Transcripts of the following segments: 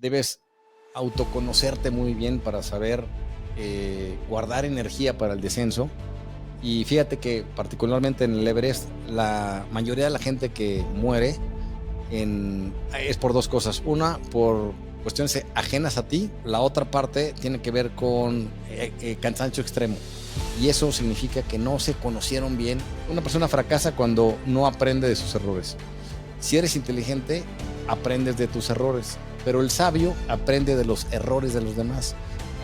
debes autoconocerte muy bien para saber guardar energía para el descenso. Y fíjate que particularmente en el Everest, la mayoría de la gente que muere es por dos cosas. Una, por cuestiones ajenas a ti. La otra parte tiene que ver con cansancio extremo. Y eso significa que no se conocieron bien. Una persona fracasa cuando no aprende de sus errores. Si eres inteligente, aprendes de tus errores, pero el sabio aprende de los errores de los demás.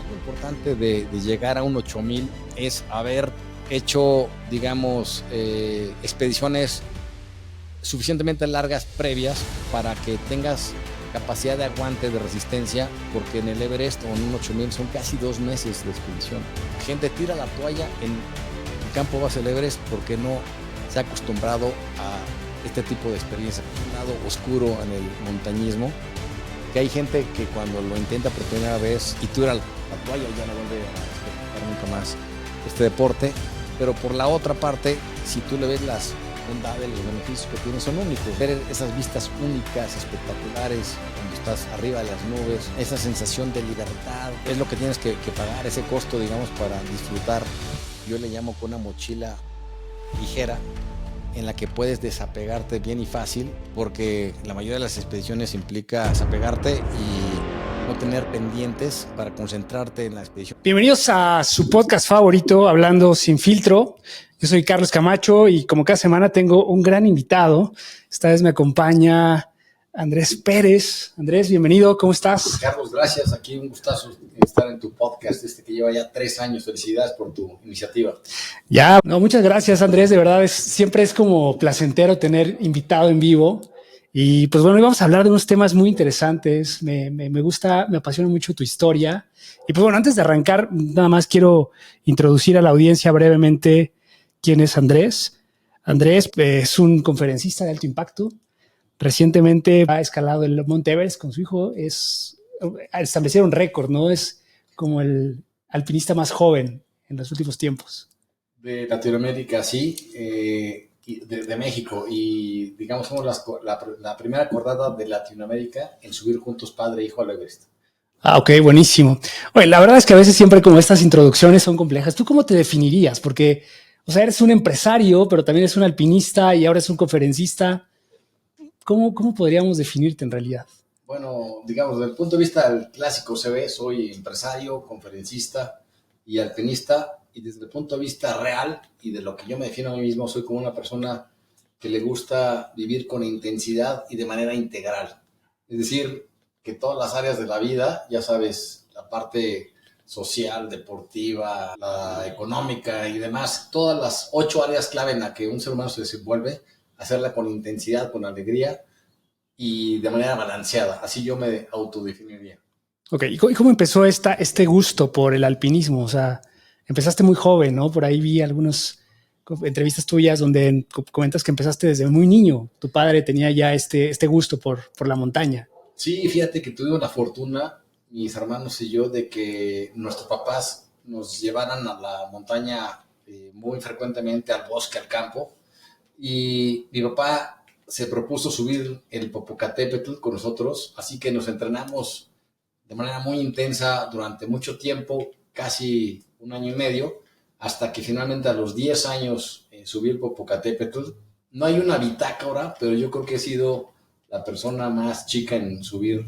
Algo importante de llegar a un 8000 es haber hecho, digamos, expediciones suficientemente largas previas para que tengas capacidad de aguante, de resistencia, porque en el Everest o en un 8000 son casi 2 meses de expedición. La gente tira la toalla en el campo base del Everest porque no se ha acostumbrado a este tipo de experiencia, un lado oscuro en el montañismo, que hay gente que cuando lo intenta por primera vez y tira la toalla ya no vuelve a experimentar nunca más este deporte. Pero por la otra parte, si tú le ves las bondades, los beneficios que tiene, son únicos. Ver esas vistas únicas, espectaculares, cuando estás arriba de las nubes, esa sensación de libertad, es lo que tienes que pagar, ese costo, digamos, para disfrutar. Yo le llamo con una mochila ligera, en la que puedes desapegarte bien y fácil, porque la mayoría de las expediciones implica desapegarte y no tener pendientes para concentrarte en la expedición. Bienvenidos a su podcast favorito, Hablando Sin Filtro. Yo soy Carlos Camacho y como cada semana tengo un gran invitado. Esta vez me acompaña Andrés Pérez. Andrés, bienvenido, ¿cómo estás? Carlos, gracias. Aquí un gustazo estar en tu podcast, que lleva ya 3 años. Felicidades por tu iniciativa. Muchas gracias, Andrés. De verdad, siempre es como placentero tener invitado en vivo. Y pues bueno, hoy vamos a hablar de unos temas muy interesantes. Me gusta, me apasiona mucho tu historia. Y pues bueno, antes de arrancar, nada más quiero introducir a la audiencia brevemente quién es Andrés. Andrés es un conferencista de alto impacto. Recientemente ha escalado el Monte Everest con su hijo. Establecieron récord, ¿no? Es como el alpinista más joven en los últimos tiempos. De Latinoamérica, sí, de México, y digamos somos la primera cordada de Latinoamérica en subir juntos padre e hijo al Everest. Ok, buenísimo. Oye, la verdad es que a veces siempre como estas introducciones son complejas. ¿Tú cómo te definirías? Porque, o sea, eres un empresario, pero también eres un alpinista y ahora eres un conferencista. ¿Cómo podríamos definirte en realidad? Bueno, digamos, desde el punto de vista del clásico CV, soy empresario, conferencista y alpinista, y desde el punto de vista real y de lo que yo me defino a mí mismo, soy como una persona que le gusta vivir con intensidad y de manera integral. Es decir, que todas las áreas de la vida, ya sabes, la parte social, deportiva, la económica y demás, todas las 8 áreas clave en las que un ser humano se desenvuelve, hacerla con intensidad, con alegría y de manera balanceada. Así yo me autodefiniría. Ok, ¿y cómo empezó este gusto por el alpinismo? O sea, empezaste muy joven, ¿no? Por ahí vi algunas entrevistas tuyas donde comentas que empezaste desde muy niño. Tu padre tenía ya este gusto por la montaña. Sí, fíjate que tuvimos la fortuna, mis hermanos y yo, de que nuestros papás nos llevaran a la montaña muy frecuentemente, al bosque, al campo. Y mi papá se propuso subir el Popocatépetl con nosotros, así que nos entrenamos de manera muy intensa durante mucho tiempo, casi 1 año y medio, hasta que finalmente a los 10 años subí el Popocatépetl. No hay una bitácora, pero yo creo que he sido la persona más chica en subir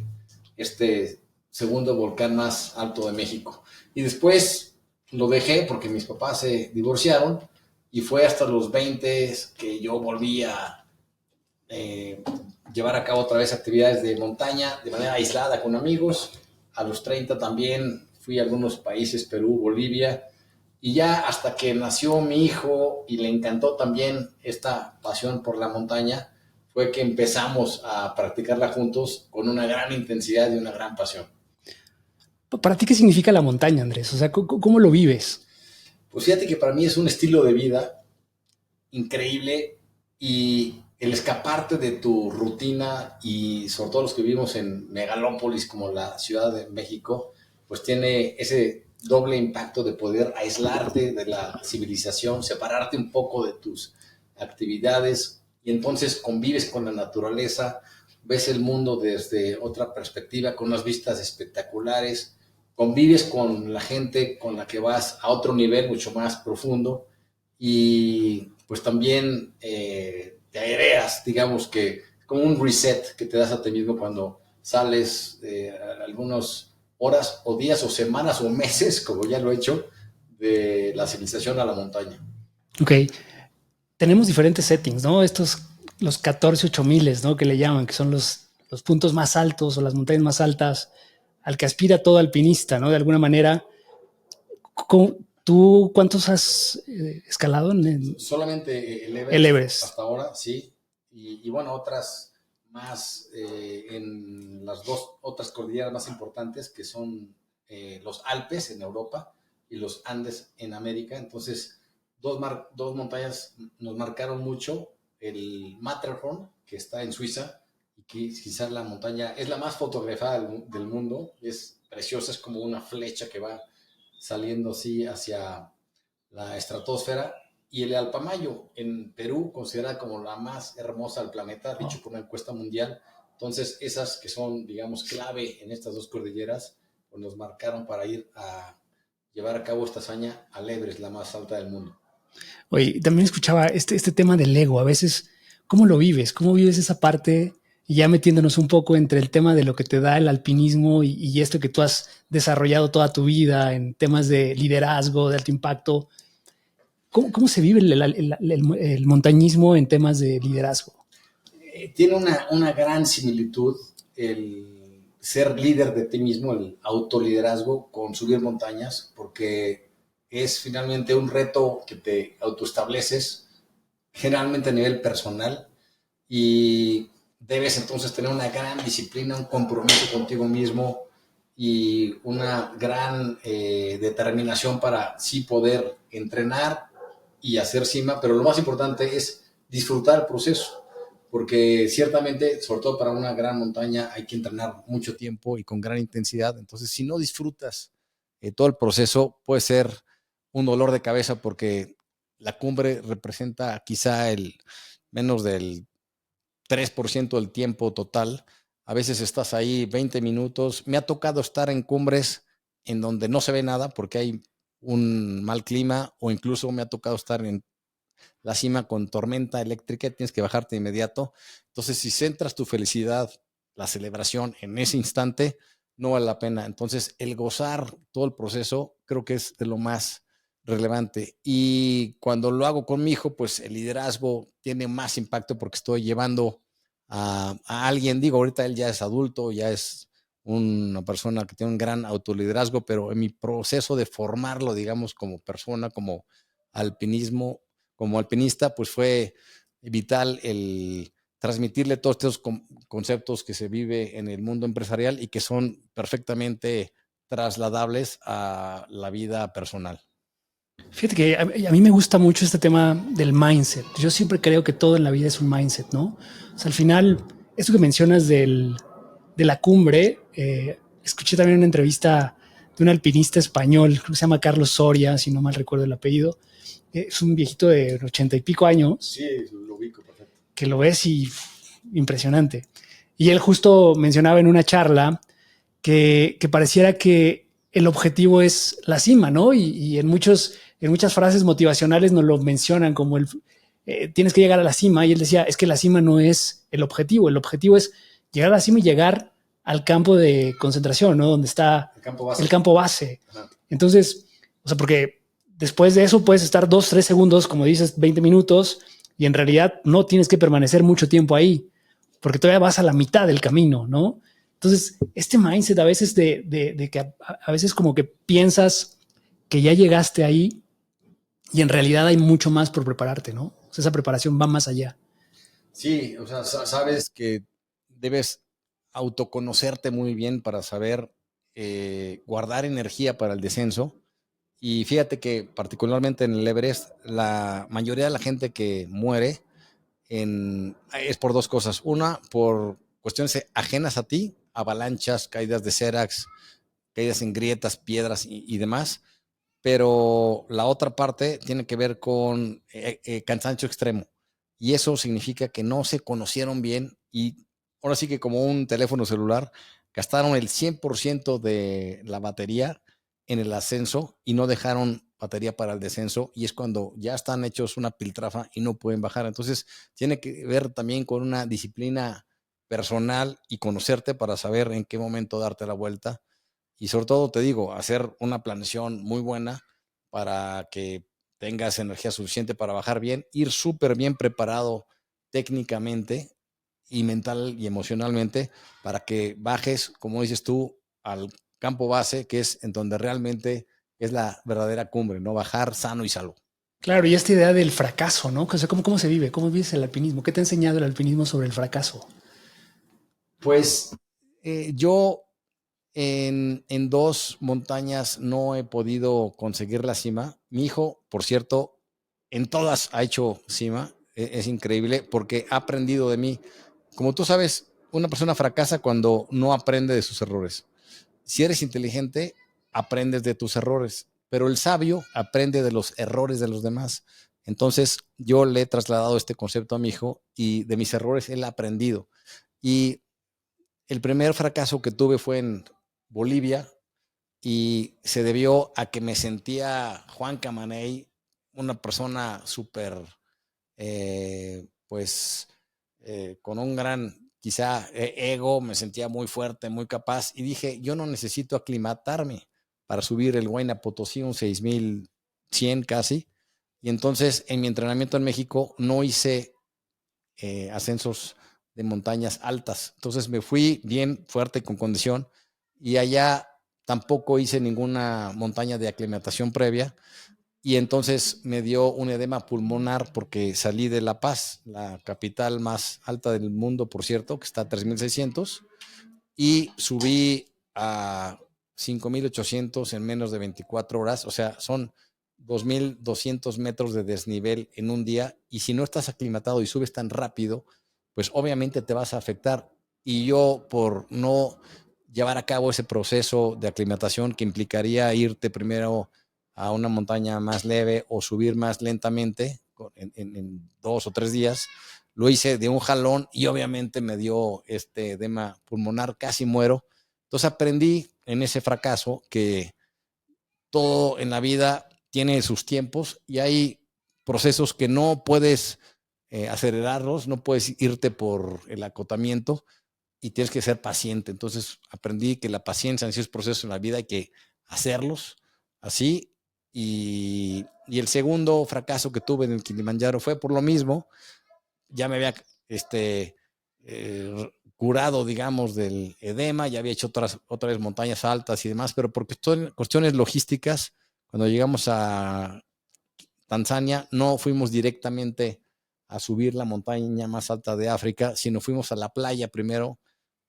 este segundo volcán más alto de México. Y después lo dejé porque mis papás se divorciaron y fue hasta los 20 que yo volví a llevar a cabo otra vez actividades de montaña de manera aislada con amigos. A los 30 también fui a algunos países, Perú, Bolivia, y ya hasta que nació mi hijo y le encantó también esta pasión por la montaña, fue que empezamos a practicarla juntos con una gran intensidad y una gran pasión. ¿Para ti qué significa la montaña, Andrés? O sea, ¿cómo lo vives? Pues fíjate que para mí es un estilo de vida increíble, y el escaparte de tu rutina, y sobre todo los que vivimos en megalópolis como la Ciudad de México, pues tiene ese doble impacto de poder aislarte de la civilización, separarte un poco de tus actividades, y entonces convives con la naturaleza, ves el mundo desde otra perspectiva, con unas vistas espectaculares, convives con la gente con la que vas a otro nivel mucho más profundo y pues también te aireas, digamos que como un reset que te das a ti mismo cuando sales algunas horas o días o semanas o meses, como ya lo he hecho, de la civilización a la montaña. Ok, tenemos diferentes settings, ¿no? Los 14 8000, ¿no? Que le llaman, que son los puntos más altos o las montañas más altas al que aspira todo alpinista, ¿no? De alguna manera, ¿tú cuántos has escalado Solamente el el Everest Everest? hasta ahora, sí. Y bueno, otras más en las dos otras cordilleras más importantes que son los Alpes en Europa y los Andes en América. Entonces, dos montañas nos marcaron mucho. El Matterhorn, que está en Suiza, y que quizás la montaña es la más fotografiada del mundo. Es preciosa, es como una flecha que va saliendo así hacia la estratosfera, y el Alpamayo en Perú, considerada como la más hermosa del planeta, dicho por una encuesta mundial. Entonces, esas que son, digamos, clave en estas dos cordilleras, pues nos marcaron para ir a llevar a cabo esta hazaña al Everest, la más alta del mundo. Oye, también escuchaba este tema del ego. A veces, ¿cómo lo vives? ¿Cómo vives esa parte? Y ya metiéndonos un poco entre el tema de lo que te da el alpinismo y esto que tú has desarrollado toda tu vida en temas de liderazgo, de alto impacto. ¿Cómo se vive el montañismo en temas de liderazgo? Tiene una gran similitud el ser líder de ti mismo, el autoliderazgo con subir montañas, porque es finalmente un reto que te autoestableces generalmente a nivel personal y debes entonces tener una gran disciplina, un compromiso contigo mismo y una gran determinación para sí poder entrenar y hacer cima, pero lo más importante es disfrutar el proceso, porque ciertamente, sobre todo para una gran montaña, hay que entrenar mucho tiempo y con gran intensidad. Entonces, si no disfrutas todo el proceso, puede ser un dolor de cabeza porque la cumbre representa quizá el menos del 3% del tiempo total. A veces estás ahí 20 minutos. Me ha tocado estar en cumbres en donde no se ve nada porque hay un mal clima, o incluso me ha tocado estar en la cima con tormenta eléctrica y tienes que bajarte de inmediato. Entonces, si centras tu felicidad, la celebración en ese instante, no vale la pena. Entonces, el gozar todo el proceso creo que es de lo más relevante. Y cuando lo hago con mi hijo, pues el liderazgo tiene más impacto porque estoy llevando a alguien, digo, ahorita él ya es adulto, ya es una persona que tiene un gran autoliderazgo, pero en mi proceso de formarlo, digamos, como persona, alpinismo, como alpinista, pues fue vital el transmitirle todos estos conceptos que se vive en el mundo empresarial y que son perfectamente trasladables a la vida personal. Fíjate que a mí me gusta mucho este tema del mindset. Yo siempre creo que todo en la vida es un mindset, ¿no? O sea, al final, esto que mencionas de la cumbre, escuché también una entrevista de un alpinista español, creo que se llama Carlos Soria, si no mal recuerdo el apellido. Es un viejito de 80 y pico años. Sí, lo ubico perfecto. Que lo ves y impresionante. Y él justo mencionaba en una charla que pareciera que el objetivo es la cima, ¿no? Y en muchas frases motivacionales nos lo mencionan como tienes que llegar a la cima. Y él decía, es que la cima no es el objetivo es llegar a la cima y llegar al campo de concentración, ¿no? Donde está el campo base. Entonces, o sea, porque después de eso puedes estar 2, 3 segundos, como dices, 20 minutos, y en realidad no tienes que permanecer mucho tiempo ahí, porque todavía vas a la mitad del camino, ¿no? Entonces, este mindset a veces de que a veces como que piensas que ya llegaste ahí y en realidad hay mucho más por prepararte, ¿no? O sea, esa preparación va más allá. Sí, o sea, sabes que debes autoconocerte muy bien para saber guardar energía para el descenso. Y fíjate que particularmente en el Everest, la mayoría de la gente que muere es por dos cosas. Una, por cuestiones ajenas a ti, avalanchas, caídas de sérax, caídas en grietas, piedras y demás. Pero la otra parte tiene que ver con cansancio extremo. Y eso significa que no se conocieron bien y ahora sí que como un teléfono celular, gastaron el 100% de la batería en el ascenso y no dejaron batería para el descenso, y es cuando ya están hechos una piltrafa y no pueden bajar. Entonces tiene que ver también con una disciplina personal y conocerte para saber en qué momento darte la vuelta, y sobre todo te digo, hacer una planeación muy buena para que tengas energía suficiente para bajar bien, ir súper bien preparado técnicamente y mental y emocionalmente para que bajes, como dices tú, al campo base, que es en donde realmente es la verdadera cumbre, ¿no? Bajar sano y salvo. Claro, y esta idea del fracaso, ¿no? O sea, ¿cómo se vive? ¿Cómo vives el alpinismo? ¿Qué te ha enseñado el alpinismo sobre el fracaso? Pues yo en dos montañas no he podido conseguir la cima. Mi hijo, por cierto, en todas ha hecho cima. Es increíble porque ha aprendido de mí. Como tú sabes, una persona fracasa cuando no aprende de sus errores. Si eres inteligente, aprendes de tus errores, pero el sabio aprende de los errores de los demás. Entonces, yo le he trasladado este concepto a mi hijo y de mis errores él ha aprendido. Y el primer fracaso que tuve fue en Bolivia, y se debió a que me sentía Juan Camaney, una persona súper, pues, con un gran, quizá, ego. Me sentía muy fuerte, muy capaz, y dije, yo no necesito aclimatarme para subir el Huayna Potosí, un 6100 casi. Y entonces, en mi entrenamiento en México, no hice ascensos de montañas altas. Entonces me fui bien fuerte con condición, y allá tampoco hice ninguna montaña de aclimatación previa, y entonces me dio un edema pulmonar porque salí de La Paz, la capital más alta del mundo, por cierto, que está a 3600, y subí a 5800 en menos de 24 horas. O sea, son 2200 metros de desnivel en un día, y si no estás aclimatado y subes tan rápido, pues obviamente te vas a afectar. Y yo, por no llevar a cabo ese proceso de aclimatación que implicaría irte primero a una montaña más leve o subir más lentamente en 2 o 3 días, lo hice de un jalón y obviamente me dio este edema pulmonar, casi muero. Entonces aprendí en ese fracaso que todo en la vida tiene sus tiempos y hay procesos que no puedes acelerarlos, no puedes irte por el acotamiento y tienes que ser paciente. Entonces aprendí que la paciencia en esos procesos en la vida hay que hacerlos así. Y el segundo fracaso que tuve en el Kilimanjaro fue por lo mismo. Ya me había curado, digamos, del edema, ya había hecho otras montañas altas y demás, pero por cuestiones logísticas, cuando llegamos a Tanzania, no fuimos directamente a subir la montaña más alta de África, sino fuimos a la playa primero,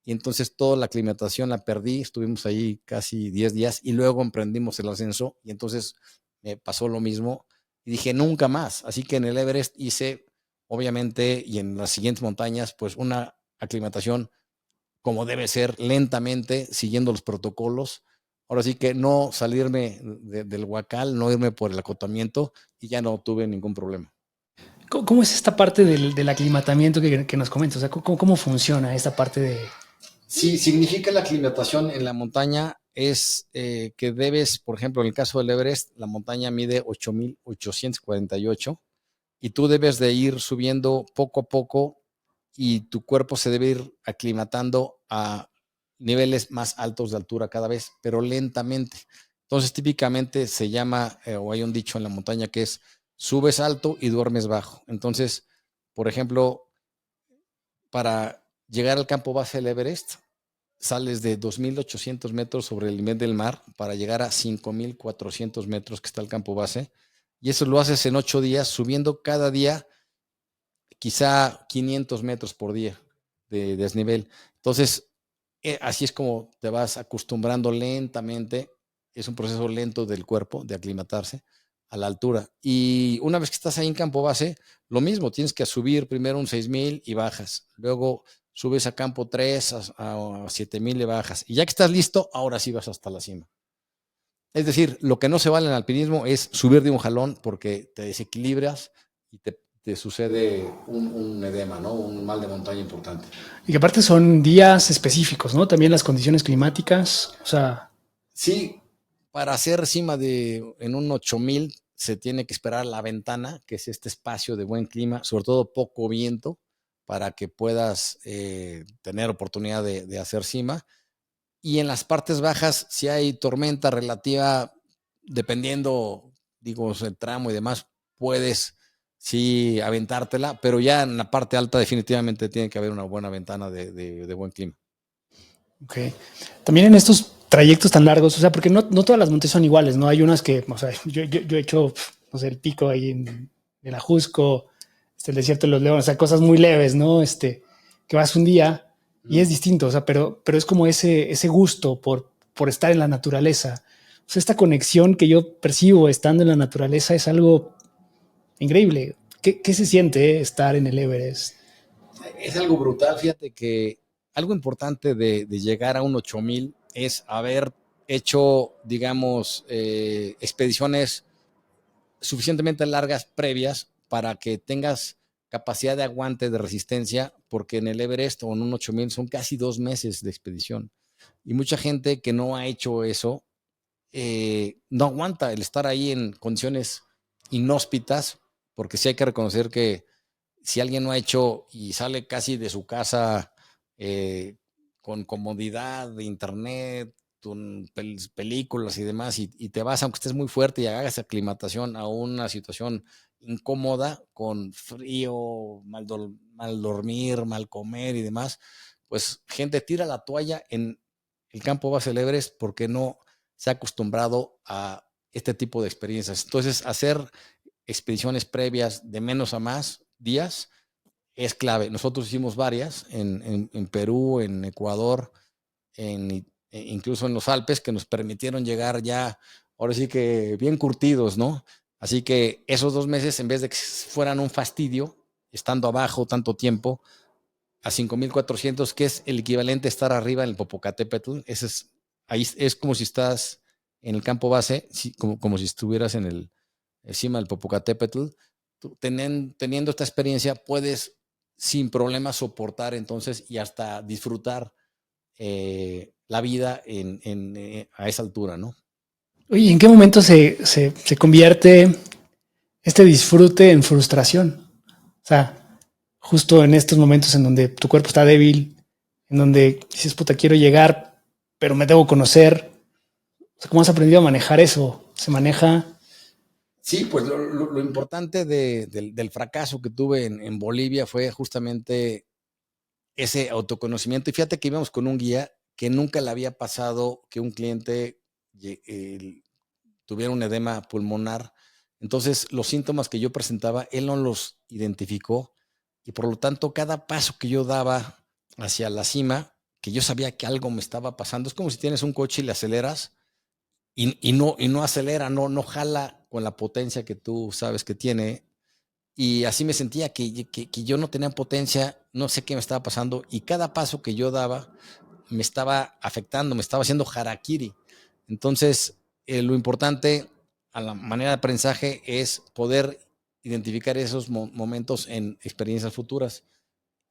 y entonces toda la aclimatación la perdí. Estuvimos ahí casi 10 días y luego emprendimos el ascenso, y entonces me pasó lo mismo y dije nunca más. Así que en el Everest hice, obviamente, y en las siguientes montañas, pues una aclimatación como debe ser, lentamente, siguiendo los protocolos. Ahora sí que no salirme del huacal, no irme por el acotamiento, y ya no tuve ningún problema. ¿Cómo es esta parte del aclimatamiento que nos comentas? O sea, ¿cómo funciona esta parte de... Sí, significa la aclimatación en la montaña es que debes, por ejemplo, en el caso del Everest, la montaña mide 8848, y tú debes de ir subiendo poco a poco, y tu cuerpo se debe ir aclimatando a niveles más altos de altura cada vez, pero lentamente. Entonces, típicamente se llama, o hay un dicho en la montaña que es, subes alto y duermes bajo. Entonces, por ejemplo, para llegar al campo base del Everest, sales de 2.800 metros sobre el nivel del mar para llegar a 5.400 metros que está el campo base. Y eso lo haces en 8 días, subiendo cada día quizá 500 metros por día de desnivel. Entonces, así es como te vas acostumbrando lentamente. Es un proceso lento del cuerpo de aclimatarse a la altura. Y una vez que estás ahí en campo base, lo mismo, tienes que subir primero un 6.000 y bajas. Luego subes a campo 3 a 7.000 y bajas. Y ya que estás listo, ahora sí vas hasta la cima. Es decir, lo que no se vale en el alpinismo es subir de un jalón porque te desequilibras y te te sucede un edema, ¿no? Un mal de montaña importante. Y que aparte son días específicos, ¿no? También las condiciones climáticas, o sea, Sí, para hacer cima en un 8000 se tiene que esperar la ventana, que es este espacio de buen clima, sobre todo poco viento, para que puedas tener oportunidad de hacer cima. Y en las partes bajas, si hay tormenta relativa, dependiendo, digo, el tramo y demás, puedes sí aventártela, pero ya en la parte alta definitivamente tiene que haber una buena ventana de buen clima. ok. También en estos trayectos tan largos, o sea, porque no todas las montes son iguales, ¿no? Hay unas que, o sea, yo he hecho, no sé, el pico ahí en Ajusco, el desierto de los Leones, o sea, cosas muy leves, ¿no? Que vas un día y es distinto, o sea, pero es como ese gusto por estar en la naturaleza. O sea, esta conexión que yo percibo estando en la naturaleza es algo increíble. ¿Qué se siente estar en el Everest? Es algo brutal, fíjate que algo importante de llegar a un 8000 es haber hecho, digamos, expediciones suficientemente largas previas para que tengas capacidad de aguante, de resistencia, porque en el Everest o en un 8000 son casi 2 meses de expedición. Y mucha gente que no ha hecho eso no aguanta el estar ahí en condiciones inhóspitas, porque sí hay que reconocer que si alguien no ha hecho y sale casi de su casa con comodidad de internet, con películas y demás, y te vas, aunque estés muy fuerte y hagas aclimatación a una situación incómoda, con frío, mal dormir, mal comer y demás, pues gente tira la toalla en el campo base del Everest porque no se ha acostumbrado a este tipo de experiencias. Entonces, hacer expediciones previas de menos a más días es clave. Nosotros hicimos varias en Perú, en Ecuador, incluso en los Alpes, que nos permitieron llegar ya, ahora sí que bien curtidos, ¿no? Así que esos 2 meses, en vez de que fueran un fastidio, estando abajo tanto tiempo, a 5400, que es el equivalente a estar arriba en el Popocatépetl, ahí es como si estás en el campo base, como si estuvieras encima del Popocatépetl. Teniendo esta experiencia, puedes sin problema soportar entonces y hasta disfrutar la vida a esa altura, ¿no? Oye, ¿en qué momento se convierte este disfrute en frustración? O sea, justo en estos momentos en donde tu cuerpo está débil, en donde dices, puta, quiero llegar, pero me debo conocer. O sea, ¿cómo has aprendido a manejar eso? ¿Se maneja? Sí, pues lo importante del fracaso que tuve en Bolivia fue justamente ese autoconocimiento. Y fíjate que íbamos con un guía que nunca le había pasado que un cliente tuviera un edema pulmonar. Entonces, los síntomas que yo presentaba, él no los identificó y por lo tanto, cada paso que yo daba hacia la cima, que yo sabía que algo me estaba pasando, es como si tienes un coche y le aceleras y no acelera, no jala con la potencia que tú sabes que tiene. Y así me sentía que yo no tenía potencia, no sé qué me estaba pasando y cada paso que yo daba me estaba afectando, me estaba haciendo harakiri. Entonces, lo importante a la manera de aprendizaje es poder identificar esos momentos en experiencias futuras.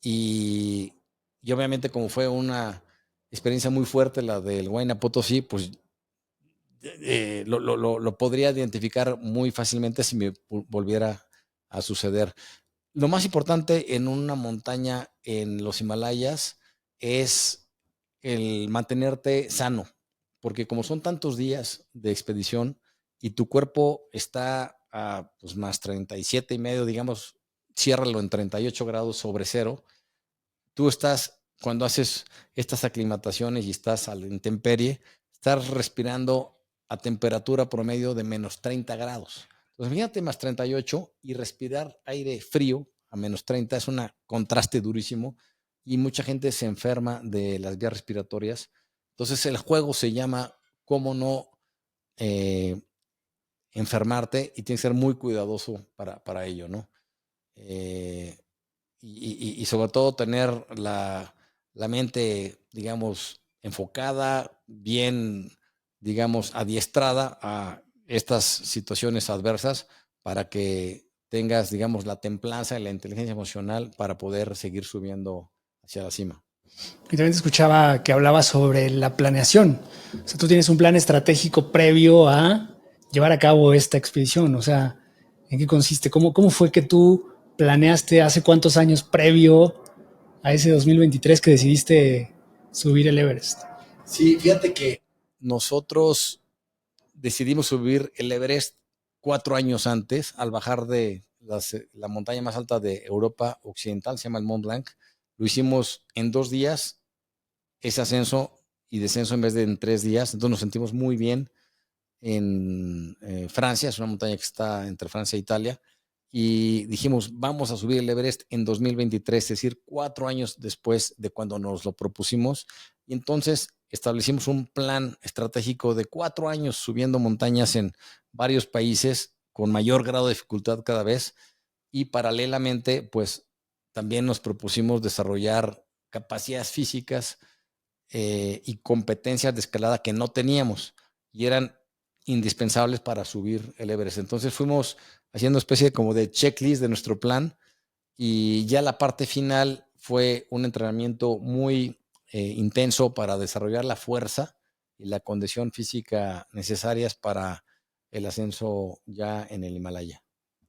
Y, y obviamente como fue una experiencia muy fuerte la del Huayna Potosí, pues lo podría identificar muy fácilmente si me volviera a suceder. Lo más importante en una montaña en los Himalayas es el mantenerte sano, porque como son tantos días de expedición y tu cuerpo está a pues, más 37,5, digamos, ciérralo en 38 grados sobre cero, tú estás, cuando haces estas aclimataciones y estás a la intemperie, estás respirando a temperatura promedio de menos 30 grados. Entonces, fíjate, más 38 y respirar aire frío a menos 30 es un contraste durísimo y mucha gente se enferma de las vías respiratorias. Entonces, el juego se llama cómo no eh, enfermarte y tienes que ser muy cuidadoso para ello, ¿no? Eh, y sobre todo tener la mente, digamos, enfocada, bien, digamos, adiestrada a estas situaciones adversas para que tengas, digamos, la templanza y la inteligencia emocional para poder seguir subiendo hacia la cima. Y también te escuchaba que hablabas sobre la planeación. O sea, tú tienes un plan estratégico previo a llevar a cabo esta expedición. O sea, ¿en qué consiste? ¿Cómo fue que tú planeaste hace cuántos años previo a ese 2023 que decidiste subir el Everest? Sí, fíjate que nosotros decidimos subir el Everest 4 años antes, al bajar de la montaña más alta de Europa Occidental, se llama el Mont Blanc. Lo hicimos en 2 días, ese ascenso y descenso en vez de en 3 días. Entonces nos sentimos muy bien en Francia, es una montaña que está entre Francia e Italia. Y dijimos, vamos a subir el Everest en 2023, es decir, 4 años después de cuando nos lo propusimos. Y entonces establecimos un plan estratégico de 4 años subiendo montañas en varios países con mayor grado de dificultad cada vez. Y paralelamente, pues también nos propusimos desarrollar capacidades físicas y competencias de escalada que no teníamos y eran indispensables para subir el Everest. Entonces fuimos haciendo especie como de checklist de nuestro plan y ya la parte final fue un entrenamiento muy intenso para desarrollar la fuerza y la condición física necesarias para el ascenso ya en el Himalaya.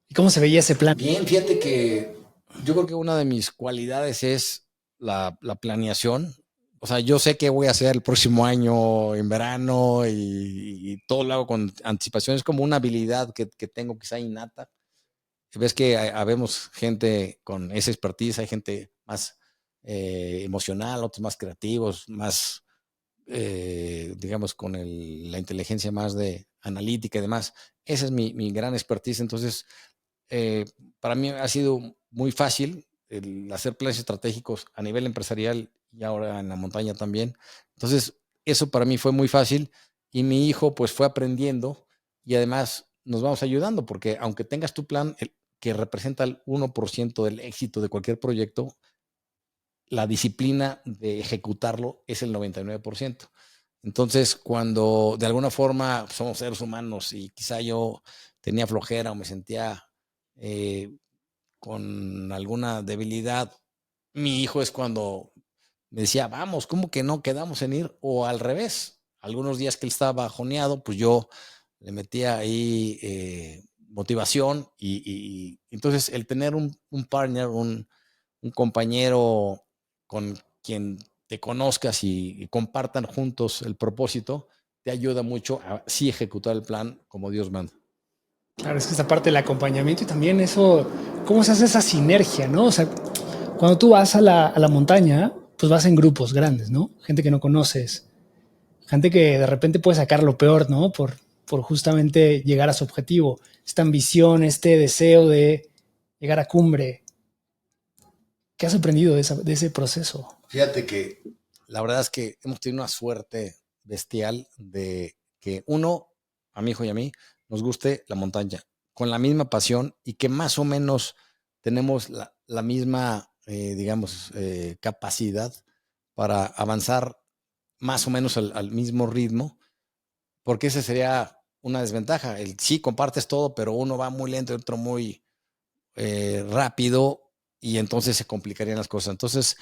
¿Y cómo se veía ese plan? Bien, fíjate que yo creo que una de mis cualidades es la planeación. O sea, yo sé qué voy a hacer el próximo año en verano y todo lo hago con anticipación. Es como una habilidad que tengo quizá innata. Ves que habemos gente con esa expertise, hay gente más emocional, otros más creativos, más, digamos, con la inteligencia más de analítica y demás. Esa es mi gran expertise. Entonces, eh, para mí ha sido muy fácil el hacer planes estratégicos a nivel empresarial y ahora en la montaña también. Entonces, eso para mí fue muy fácil y mi hijo pues fue aprendiendo y además nos vamos ayudando porque aunque tengas tu plan que representa el 1% del éxito de cualquier proyecto, la disciplina de ejecutarlo es el 99%. Entonces, cuando de alguna forma somos seres humanos y quizá yo tenía flojera o me sentía eh, con alguna debilidad, mi hijo es cuando me decía, vamos, ¿cómo que no quedamos en ir? O al revés, algunos días que él estaba bajoneado, pues yo le metía ahí motivación y entonces el tener un partner, un compañero con quien te conozcas y compartan juntos el propósito, te ayuda mucho a sí ejecutar el plan como Dios manda. Claro, es que esta parte del acompañamiento y también eso, cómo se hace esa sinergia, ¿no? O sea, cuando tú vas a la montaña, pues vas en grupos grandes, ¿no? Gente que no conoces, gente que de repente puede sacar lo peor, ¿no? Por justamente llegar a su objetivo, esta ambición, este deseo de llegar a cumbre. ¿Qué has aprendido de ese proceso? Fíjate que la verdad es que hemos tenido una suerte bestial de que uno, a mi hijo y a mí, nos guste la montaña con la misma pasión y que más o menos tenemos la misma, digamos, capacidad para avanzar más o menos al mismo ritmo, porque ese sería una desventaja. El sí compartes todo, pero uno va muy lento y otro muy rápido y entonces se complicarían las cosas. Entonces,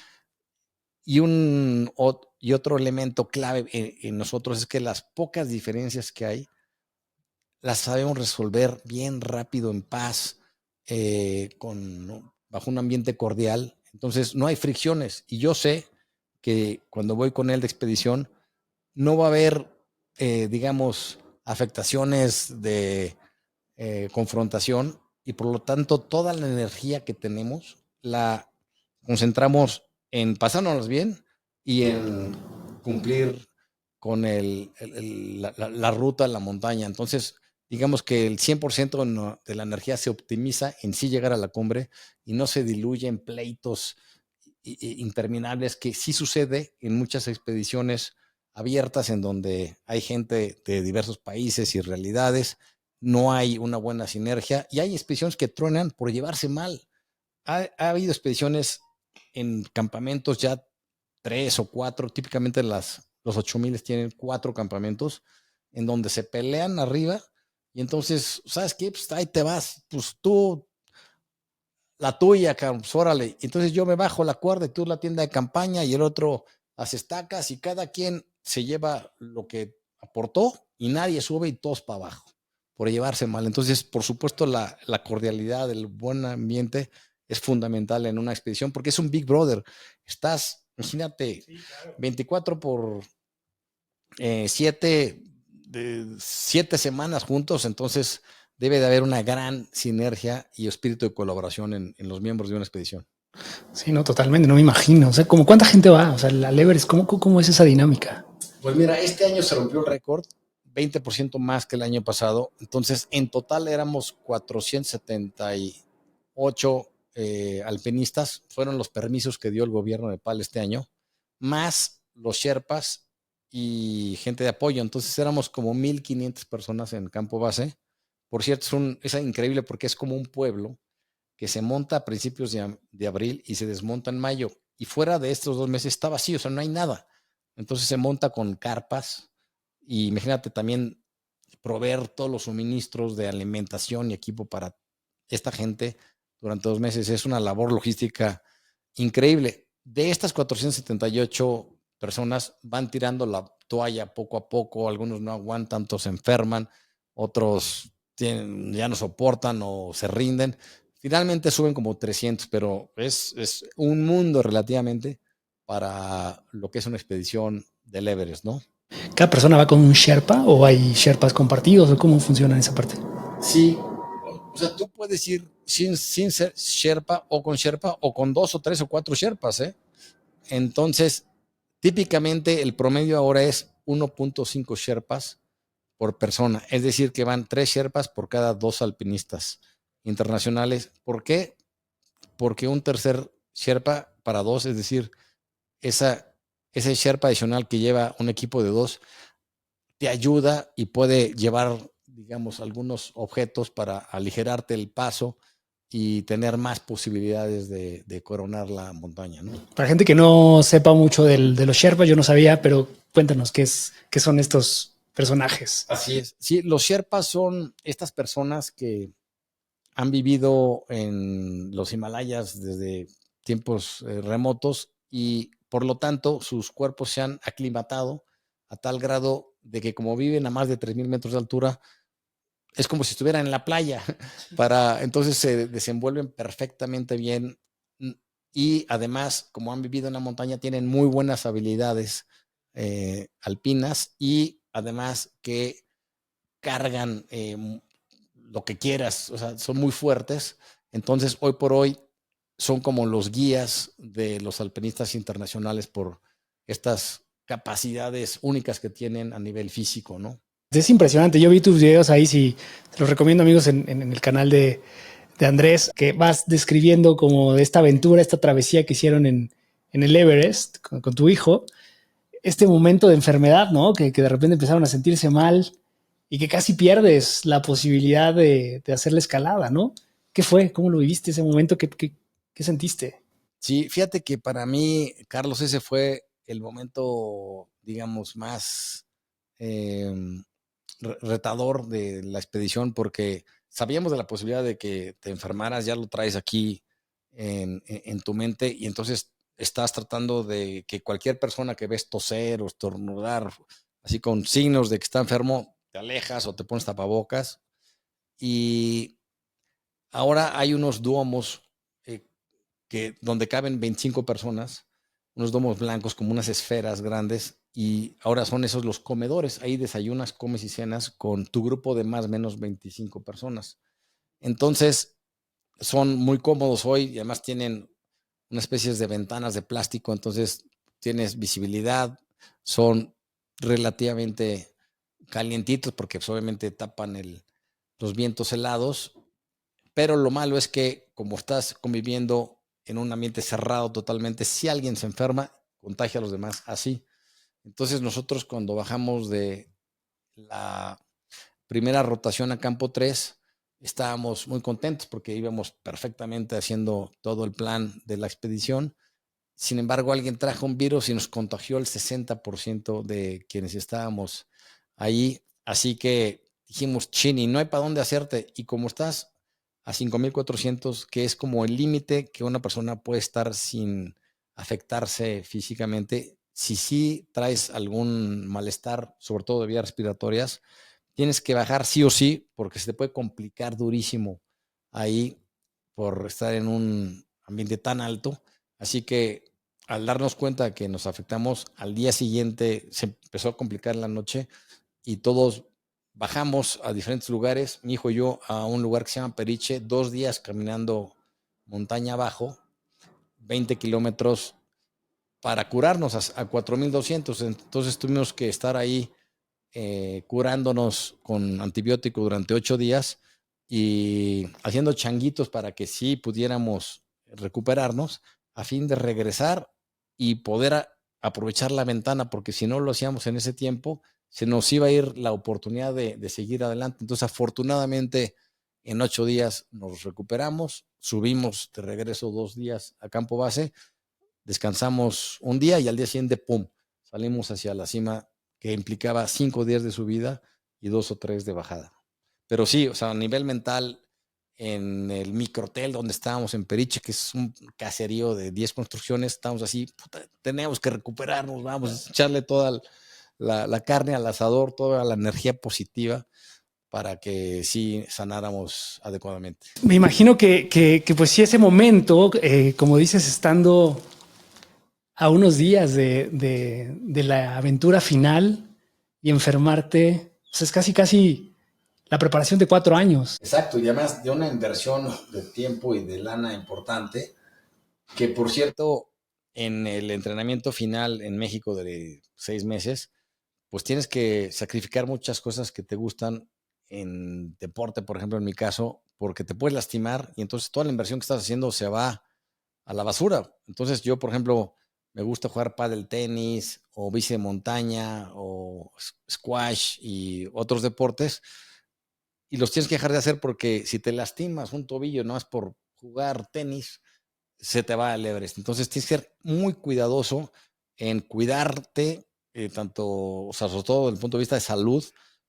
y otro elemento clave en nosotros es que las pocas diferencias que hay las sabemos resolver bien rápido, en paz, ¿no? Bajo un ambiente cordial. Entonces no hay fricciones. Y yo sé que cuando voy con él de expedición no va a haber, digamos, afectaciones de confrontación y por lo tanto toda la energía que tenemos la concentramos en pasárnoslas bien y en cumplir con la ruta en la montaña. Entonces, digamos que el 100% de la energía se optimiza en sí llegar a la cumbre y no se diluye en pleitos interminables, que sí sucede en muchas expediciones abiertas en donde hay gente de diversos países y realidades, no hay una buena sinergia y hay expediciones que truenan por llevarse mal. Ha habido expediciones en campamentos ya 3 o 4, típicamente los 8000 tienen 4 campamentos en donde se pelean arriba y entonces, ¿sabes qué? Pues ahí te vas, pues tú la tuya, cabrón, pues órale. Entonces yo me bajo la cuerda y tú la tienda de campaña y el otro las estacas y cada quien se lleva lo que aportó y nadie sube y todos para abajo por llevarse mal. Entonces, por supuesto, la cordialidad, el buen ambiente es fundamental en una expedición porque es un Big Brother. Estás, imagínate, sí, claro, 24 por 7 semanas juntos, entonces debe de haber una gran sinergia y espíritu de colaboración en los miembros de una expedición. Sí, no, totalmente, no me imagino. O sea, ¿como cuánta gente va? O sea, la Everest, ¿cómo es esa dinámica? Pues mira, este año se rompió el récord, 20% más que el año pasado. Entonces, en total éramos 478 alpinistas. Fueron los permisos que dio el gobierno de Nepal este año, más los Sherpas y gente de apoyo. Entonces, éramos como 1,500 personas en campo base. Por cierto, es increíble porque es como un pueblo que se monta a principios de abril y se desmonta en mayo. Y fuera de estos 2 meses está vacío, o sea, no hay nada. Entonces se monta con carpas y imagínate también proveer todos los suministros de alimentación y equipo para esta gente durante 2 meses. Es una labor logística increíble. De estas 478 personas van tirando la toalla poco a poco, algunos no aguantan, otros se enferman, otros ya no soportan o se rinden. Finalmente suben como 300, pero es un mundo relativamente para lo que es una expedición del Everest, ¿no? ¿Cada persona va con un Sherpa o hay Sherpas compartidos o cómo funciona esa parte? Sí, o sea, tú puedes ir sin ser Sherpa o con 2 o 3 o 4 Sherpas, ¿eh? Entonces, típicamente el promedio ahora es 1.5 Sherpas por persona, es decir, que van 3 Sherpas por cada 2 alpinistas internacionales. ¿Por qué? Porque un tercer Sherpa para 2, es decir, ese Sherpa adicional que lleva un equipo de 2, te ayuda y puede llevar, digamos, algunos objetos para aligerarte el paso y tener más posibilidades de coronar la montaña, ¿no? Para gente que no sepa mucho de los Sherpas, yo no sabía, pero cuéntanos qué son estos personajes. Así es. Sí, los Sherpas son estas personas que han vivido en los Himalayas desde tiempos remotos y por lo tanto sus cuerpos se han aclimatado a tal grado de que como viven a más de 3,000 metros de altura, es como si estuvieran en la playa. Entonces se desenvuelven perfectamente bien y además, como han vivido en la montaña, tienen muy buenas habilidades alpinas y además que cargan lo que quieras, o sea, son muy fuertes. Entonces, hoy por hoy son como los guías de los alpinistas internacionales por estas capacidades únicas que tienen a nivel físico, ¿no? Es impresionante. Yo vi tus videos ahí, sí, te los recomiendo, amigos, en el canal de Andrés, que vas describiendo como esta aventura, esta travesía que hicieron en el Everest con tu hijo, este momento de enfermedad, ¿no? Que de repente empezaron a sentirse mal y que casi pierdes la posibilidad de hacer la escalada, ¿no? ¿Qué fue? ¿Cómo lo viviste ese momento? ¿Qué sentiste? Sí, fíjate que para mí, Carlos, ese fue el momento, digamos, más eh, retador de la expedición porque sabíamos de la posibilidad de que te enfermaras, ya lo traes aquí en tu mente y entonces estás tratando de que cualquier persona que ves toser o estornudar, así con signos de que está enfermo, te alejas o te pones tapabocas. Y ahora hay unos domos donde caben 25 personas, unos domos blancos como unas esferas grandes, y ahora son esos los comedores. Ahí desayunas, comes y cenas con tu grupo de más o menos 25 personas. Entonces, son muy cómodos hoy y además tienen una especie de ventanas de plástico, entonces tienes visibilidad, son relativamente calientitos porque pues, obviamente tapan los vientos helados, pero lo malo es que como estás conviviendo en un ambiente cerrado totalmente, si alguien se enferma, contagia a los demás así. Entonces nosotros cuando bajamos de la primera rotación a campo 3, estábamos muy contentos porque íbamos perfectamente haciendo todo el plan de la expedición. Sin embargo, alguien trajo un virus y nos contagió el 60% de quienes estábamos ahí. Así que dijimos, Chini, no hay para dónde hacerte. Y como estás a 5,400, que es como el límite que una persona puede estar sin afectarse físicamente. Si sí traes algún malestar, sobre todo de vías respiratorias, tienes que bajar sí o sí, porque se te puede complicar durísimo ahí por estar en un ambiente tan alto. Así que al darnos cuenta que nos afectamos, al día siguiente se empezó a complicar en la noche y todos bajamos a diferentes lugares, mi hijo y yo, a un lugar que se llama Periche, 2 días caminando montaña abajo, 20 kilómetros para curarnos a 4,200. Entonces tuvimos que estar ahí curándonos con antibiótico durante 8 días y haciendo changuitos para que sí pudiéramos recuperarnos a fin de regresar y poder aprovechar la ventana, porque si no lo hacíamos en ese tiempo, se nos iba a ir la oportunidad de seguir adelante. Entonces, afortunadamente, en 8 días nos recuperamos, subimos de regreso 2 días a campo base, descansamos un día y al día siguiente, ¡pum!, salimos hacia la cima, que implicaba 5 días de subida y 2 o 3 de bajada. Pero sí, o sea, a nivel mental, en el microhotel donde estábamos en Periche, que es un caserío de 10 construcciones, estábamos así, puta, tenemos que recuperarnos, vamos a echarle toda la carne al asador, toda la energía positiva para que sí sanáramos adecuadamente. Me imagino que pues sí, ese momento, como dices, estando a unos días de la aventura final y enfermarte, pues es casi, casi la preparación de 4 años. Exacto, y además de una inversión de tiempo y de lana importante, que por cierto, en el entrenamiento final en México de 6 meses, pues tienes que sacrificar muchas cosas que te gustan en deporte, por ejemplo, en mi caso, porque te puedes lastimar y entonces toda la inversión que estás haciendo se va a la basura. Entonces yo, por ejemplo, me gusta jugar pádel, tenis o bici de montaña o squash y otros deportes, y los tienes que dejar de hacer porque si te lastimas un tobillo no es por jugar tenis, se te va al Everest. Entonces tienes que ser muy cuidadoso en cuidarte, tanto, o sea, sobre todo desde el punto de vista de salud,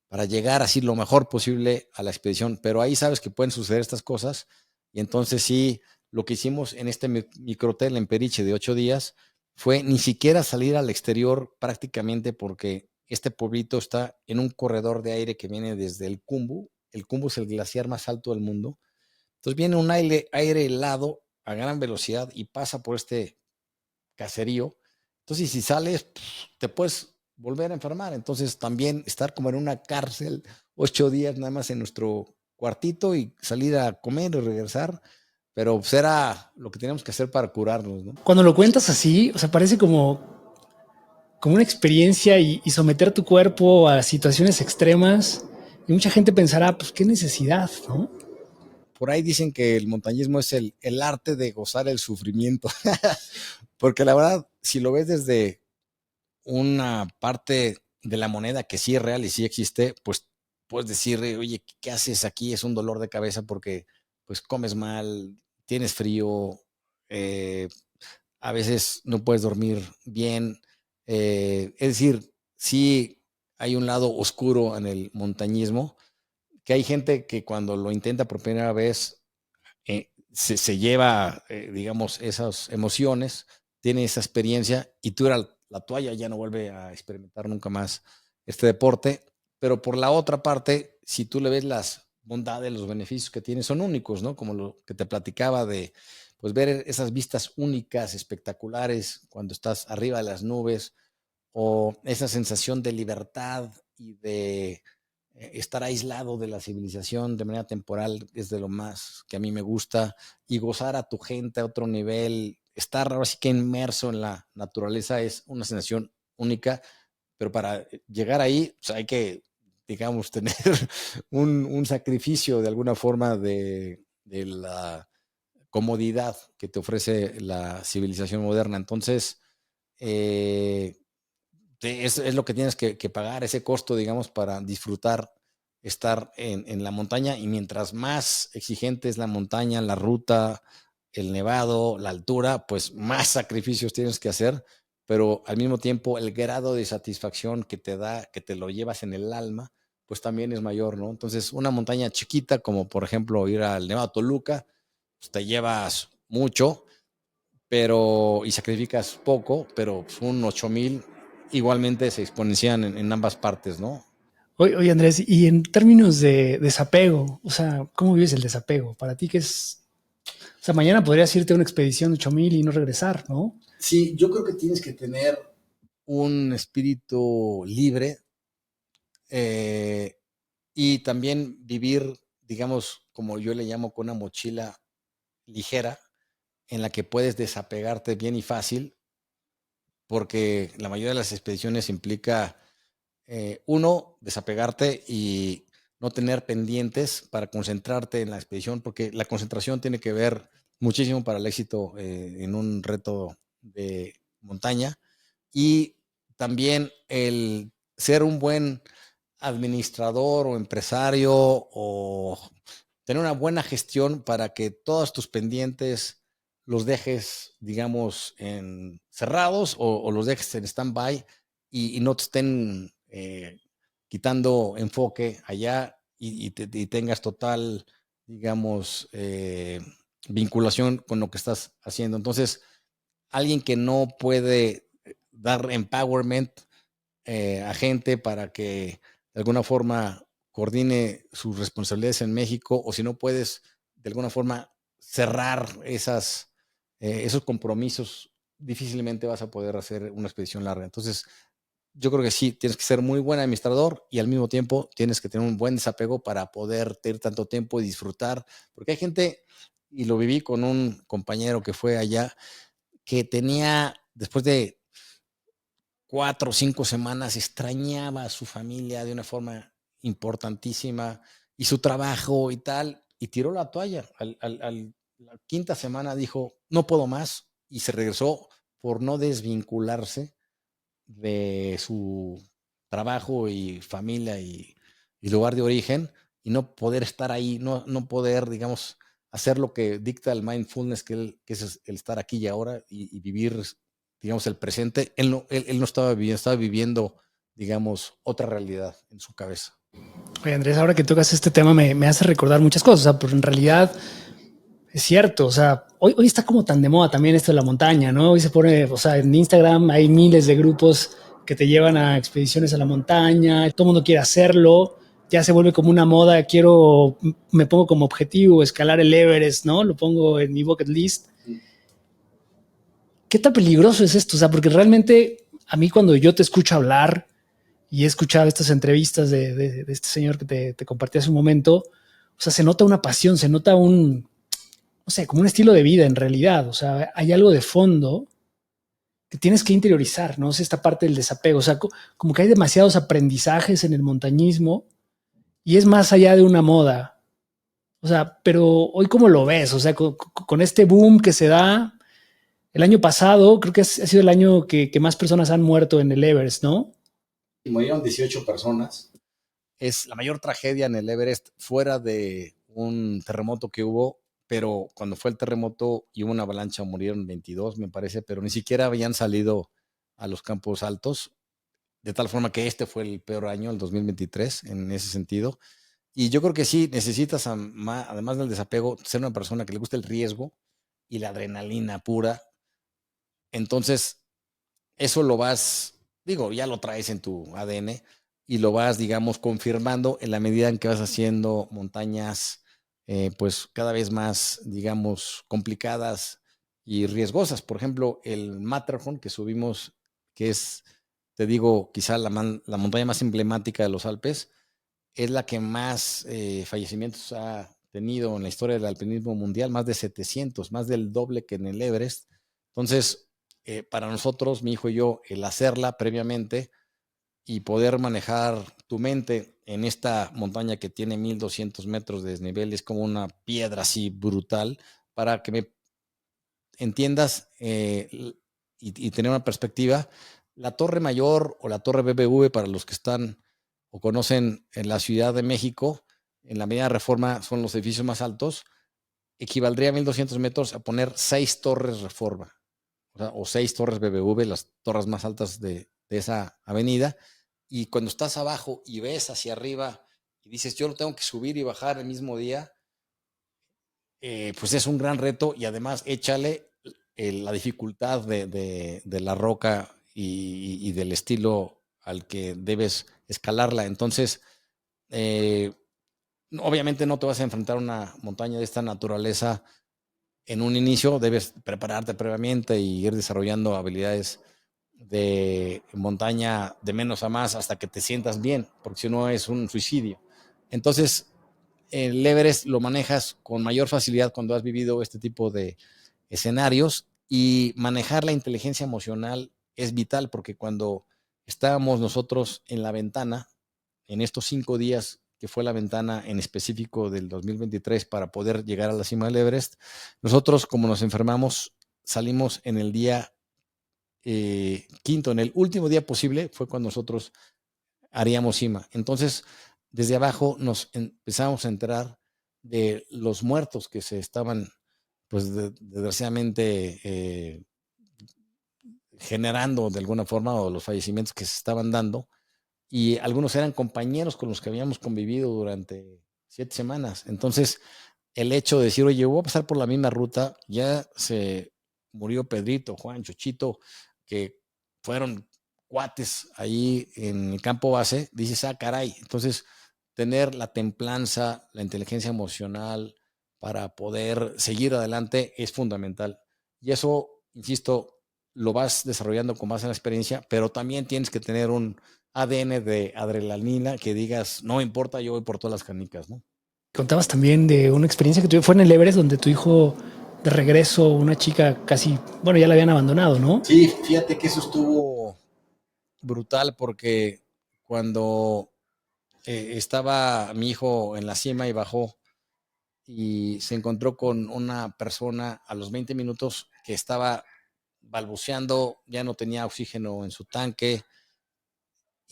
para llegar así lo mejor posible a la expedición. Pero ahí sabes que pueden suceder estas cosas. Y entonces sí, lo que hicimos en este microhotel en Periche de 8 días fue ni siquiera salir al exterior prácticamente, porque este pueblito está en un corredor de aire que viene desde el Khumbu. El Khumbu es el glaciar más alto del mundo. Entonces viene un aire helado a gran velocidad y pasa por este caserío. Entonces, si sales, te puedes volver a enfermar. Entonces, también estar como en una cárcel 8 días nada más en nuestro cuartito y salir a comer y regresar. Pero pues era lo que teníamos que hacer para curarnos, ¿no? Cuando lo cuentas así, o sea, parece como una experiencia y someter tu cuerpo a situaciones extremas. Y mucha gente pensará, pues qué necesidad, ¿no? Por ahí dicen que el montañismo es el arte de gozar el sufrimiento. Porque la verdad, si lo ves desde una parte de la moneda que sí es real y sí existe, pues puedes decir, oye, ¿qué haces aquí? Es un dolor de cabeza porque pues comes mal, tienes frío, eh, a veces no puedes dormir bien. Es decir, sí hay un lado oscuro en el montañismo, que hay gente que cuando lo intenta por primera vez se lleva, digamos, esas emociones, tiene esa experiencia y tira la toalla, ya no vuelve a experimentar nunca más este deporte. Pero por la otra parte, si tú le ves las bondades, los beneficios que tiene, son únicos, ¿no? Como lo que te platicaba de pues ver esas vistas únicas, espectaculares, cuando estás arriba de las nubes, o esa sensación de libertad y de estar aislado de la civilización de manera temporal es de lo más que a mí me gusta, y gozar a tu gente a otro nivel, estar ahora sí que inmerso en la naturaleza es una sensación única, pero para llegar ahí pues hay que, digamos, tener un sacrificio de alguna forma de la comodidad que te ofrece la civilización moderna. Entonces, eh, es lo que tienes que pagar, ese costo, digamos, para disfrutar estar en la montaña. Y mientras más exigente es la montaña, la ruta, el nevado, la altura, pues más sacrificios tienes que hacer, pero al mismo tiempo el grado de satisfacción que te da, que te lo llevas en el alma, pues también es mayor, ¿no? Entonces, una montaña chiquita, como por ejemplo ir al Nevado Toluca, pues te llevas mucho, y sacrificas poco, pero pues, un 8000 igualmente se exponencian en ambas partes, ¿no? Oye, Andrés, y en términos de desapego, o sea, ¿cómo vives el desapego? Para ti, ¿qué es? O sea, mañana podrías irte a una expedición de 8000 y no regresar, ¿no? Sí, yo creo que tienes que tener un espíritu libre, eh, y también vivir, digamos, como yo le llamo, con una mochila ligera en la que puedes desapegarte bien y fácil, porque la mayoría de las expediciones implica, uno, desapegarte y no tener pendientes para concentrarte en la expedición, porque la concentración tiene que ver muchísimo para el éxito en un reto de montaña, y también el ser un buen administrador o empresario o tener una buena gestión para que todos tus pendientes los dejes, digamos, cerrados o los dejes en stand-by y no te estén quitando enfoque allá y tengas total, digamos, vinculación con lo que estás haciendo. Entonces, alguien que no puede dar empowerment a gente para que de alguna forma coordine sus responsabilidades en México, o si no puedes de alguna forma cerrar esos compromisos, difícilmente vas a poder hacer una expedición larga. Entonces, yo creo que sí, tienes que ser muy buen administrador y al mismo tiempo tienes que tener un buen desapego para poder tener tanto tiempo y disfrutar, porque hay gente, y lo viví con un compañero que fue allá, que tenía, después de 4 o 5 semanas, extrañaba a su familia de una forma importantísima y su trabajo y tal, y tiró la toalla. La quinta semana dijo, no puedo más, y se regresó por no desvincularse de su trabajo y familia y lugar de origen, y no poder estar ahí, no poder, digamos, hacer lo que dicta el mindfulness, que es el estar aquí y ahora y vivir, digamos, el presente. Él no estaba viviendo, digamos, otra realidad en su cabeza. Oye, Andrés, ahora que tocas este tema me hace recordar muchas cosas, o sea, porque en realidad es cierto, o sea, hoy está como tan de moda también esto de la montaña, ¿no? Hoy se pone, o sea, en Instagram hay miles de grupos que te llevan a expediciones a la montaña, todo el mundo quiere hacerlo, ya se vuelve como una moda, me pongo como objetivo escalar el Everest, ¿no? Lo pongo en mi bucket list. ¿Qué tan peligroso es esto? O sea, porque realmente a mí cuando yo te escucho hablar y he escuchado estas entrevistas de este señor que te compartí hace un momento, o sea, se nota una pasión, se nota no sé, como un estilo de vida en realidad. O sea, hay algo de fondo que tienes que interiorizar, ¿no? Es esta parte del desapego. O sea, como que hay demasiados aprendizajes en el montañismo y es más allá de una moda. O sea, pero hoy cómo lo ves, o sea, con este boom que se da el año pasado, creo que ha sido el año que más personas han muerto en el Everest, ¿no? Y murieron 18 personas. Es la mayor tragedia en el Everest, fuera de un terremoto que hubo, pero cuando fue el terremoto y hubo una avalancha murieron 22, me parece, pero ni siquiera habían salido a los campos altos, de tal forma que este fue el peor año, el 2023, en ese sentido. Y yo creo que sí, necesitas, además del desapego, ser una persona que le guste el riesgo y la adrenalina pura. Entonces, eso lo vas, digo, ya lo traes en tu ADN y lo vas, digamos, confirmando en la medida en que vas haciendo montañas, pues cada vez más, digamos, complicadas y riesgosas. Por ejemplo, el Matterhorn que subimos, que es, te digo, quizá la montaña más emblemática de los Alpes, es la que más fallecimientos ha tenido en la historia del alpinismo mundial, más de 700, más del doble que en el Everest. Entonces, para nosotros, mi hijo y yo, el hacerla previamente y poder manejar tu mente en esta montaña que tiene 1200 metros de desnivel, es como una piedra así brutal, para que me entiendas y tener una perspectiva. La Torre Mayor o la Torre BBV, para los que están o conocen en la Ciudad de México, en la Avenida Reforma son los edificios más altos, equivaldría a 1200 metros a poner 6 torres Reforma, o 6 torres BBV, las torres más altas de esa avenida, Y cuando estás abajo y ves hacia arriba y dices, yo lo tengo que subir y bajar el mismo día, pues es un gran reto y además échale la dificultad de la roca y del estilo al que debes escalarla. Entonces, eh, obviamente no te vas a enfrentar a una montaña de esta naturaleza en un inicio, debes prepararte previamente y ir desarrollando habilidades de montaña de menos a más hasta que te sientas bien, porque si no es un suicidio. Entonces, el Everest lo manejas con mayor facilidad cuando has vivido este tipo de escenarios, y manejar la inteligencia emocional es vital, porque cuando estábamos nosotros en la ventana, en estos 5 días que fue la ventana en específico del 2023 para poder llegar a la cima del Everest, nosotros, como nos enfermamos, salimos en el día quinto, en el último día posible fue cuando nosotros haríamos cima. Entonces, desde abajo nos empezamos a enterar de los muertos que se estaban, pues desgraciadamente, generando de alguna forma, o los fallecimientos que se estaban dando, y algunos eran compañeros con los que habíamos convivido durante 7 semanas. Entonces, el hecho de decir, oye, voy a pasar por la misma ruta, ya se murió Pedrito, Juan, Chuchito, que fueron cuates ahí en el campo base, dices, ah, caray. Entonces, tener la templanza, la inteligencia emocional para poder seguir adelante es fundamental. Y eso, insisto, lo vas desarrollando con más en la experiencia, pero también tienes que tener un ADN de adrenalina que digas, no importa, yo voy por todas las canicas, ¿no? Contabas también de una experiencia que tuve, fue en el Everest, donde tu hijo de regreso, una chica casi, bueno, ya la habían abandonado, ¿no? Sí, fíjate que eso estuvo brutal, porque cuando estaba mi hijo en la cima y bajó y se encontró con una persona a los 20 minutos que estaba balbuceando, ya no tenía oxígeno en su tanque,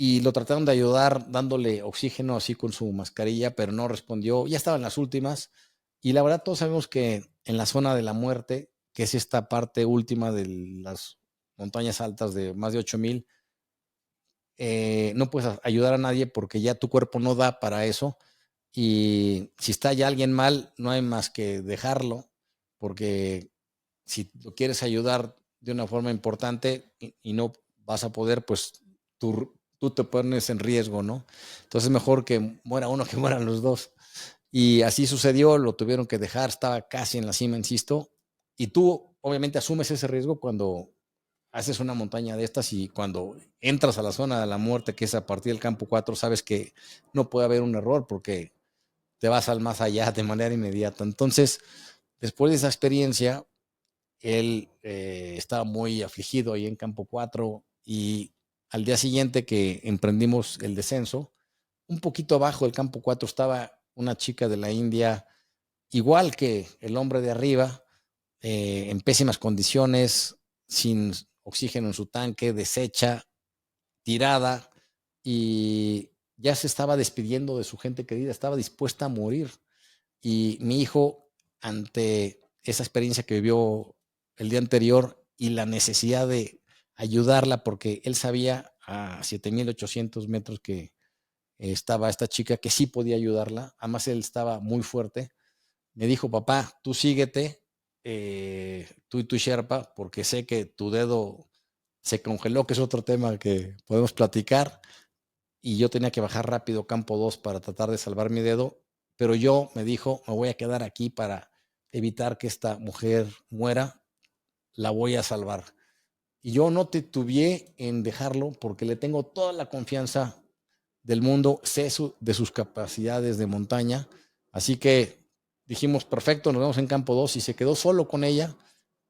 y lo trataron de ayudar dándole oxígeno así con su mascarilla, pero no respondió, ya estaba en las últimas. Y la verdad, todos sabemos que en la zona de la muerte, que es esta parte última de las montañas altas de más de 8000, no puedes ayudar a nadie porque ya tu cuerpo no da para eso. Y si está ya alguien mal, no hay más que dejarlo, porque si lo quieres ayudar de una forma importante y no vas a poder, pues tú te pones en riesgo, ¿no? Entonces es mejor que muera uno que mueran los dos. Y así sucedió, lo tuvieron que dejar, estaba casi en la cima, insisto. Y tú obviamente asumes ese riesgo cuando haces una montaña de estas, y cuando entras a la zona de la muerte, que es a partir del campo 4, sabes que no puede haber un error porque te vas al más allá de manera inmediata. Entonces, después de esa experiencia, él estaba muy afligido ahí en campo 4, y al día siguiente que emprendimos el descenso, un poquito abajo del campo 4 estaba una chica de la India, igual que el hombre de arriba, en pésimas condiciones, sin oxígeno en su tanque, deshecha, tirada, y ya se estaba despidiendo de su gente querida, estaba dispuesta a morir. Y mi hijo, ante esa experiencia que vivió el día anterior y la necesidad de ayudarla, porque él sabía a 7800 metros que estaba esta chica que sí podía ayudarla, además él estaba muy fuerte, me dijo, papá, tú síguete, tú y tu Sherpa, porque sé que tu dedo se congeló, que es otro tema que podemos platicar, y yo tenía que bajar rápido campo 2 para tratar de salvar mi dedo, pero yo, me dijo, me voy a quedar aquí para evitar que esta mujer muera, la voy a salvar. Y yo no titubeé en dejarlo porque le tengo toda la confianza del mundo, sé de sus capacidades de montaña, así que dijimos, perfecto, nos vemos en campo 2, y se quedó solo con ella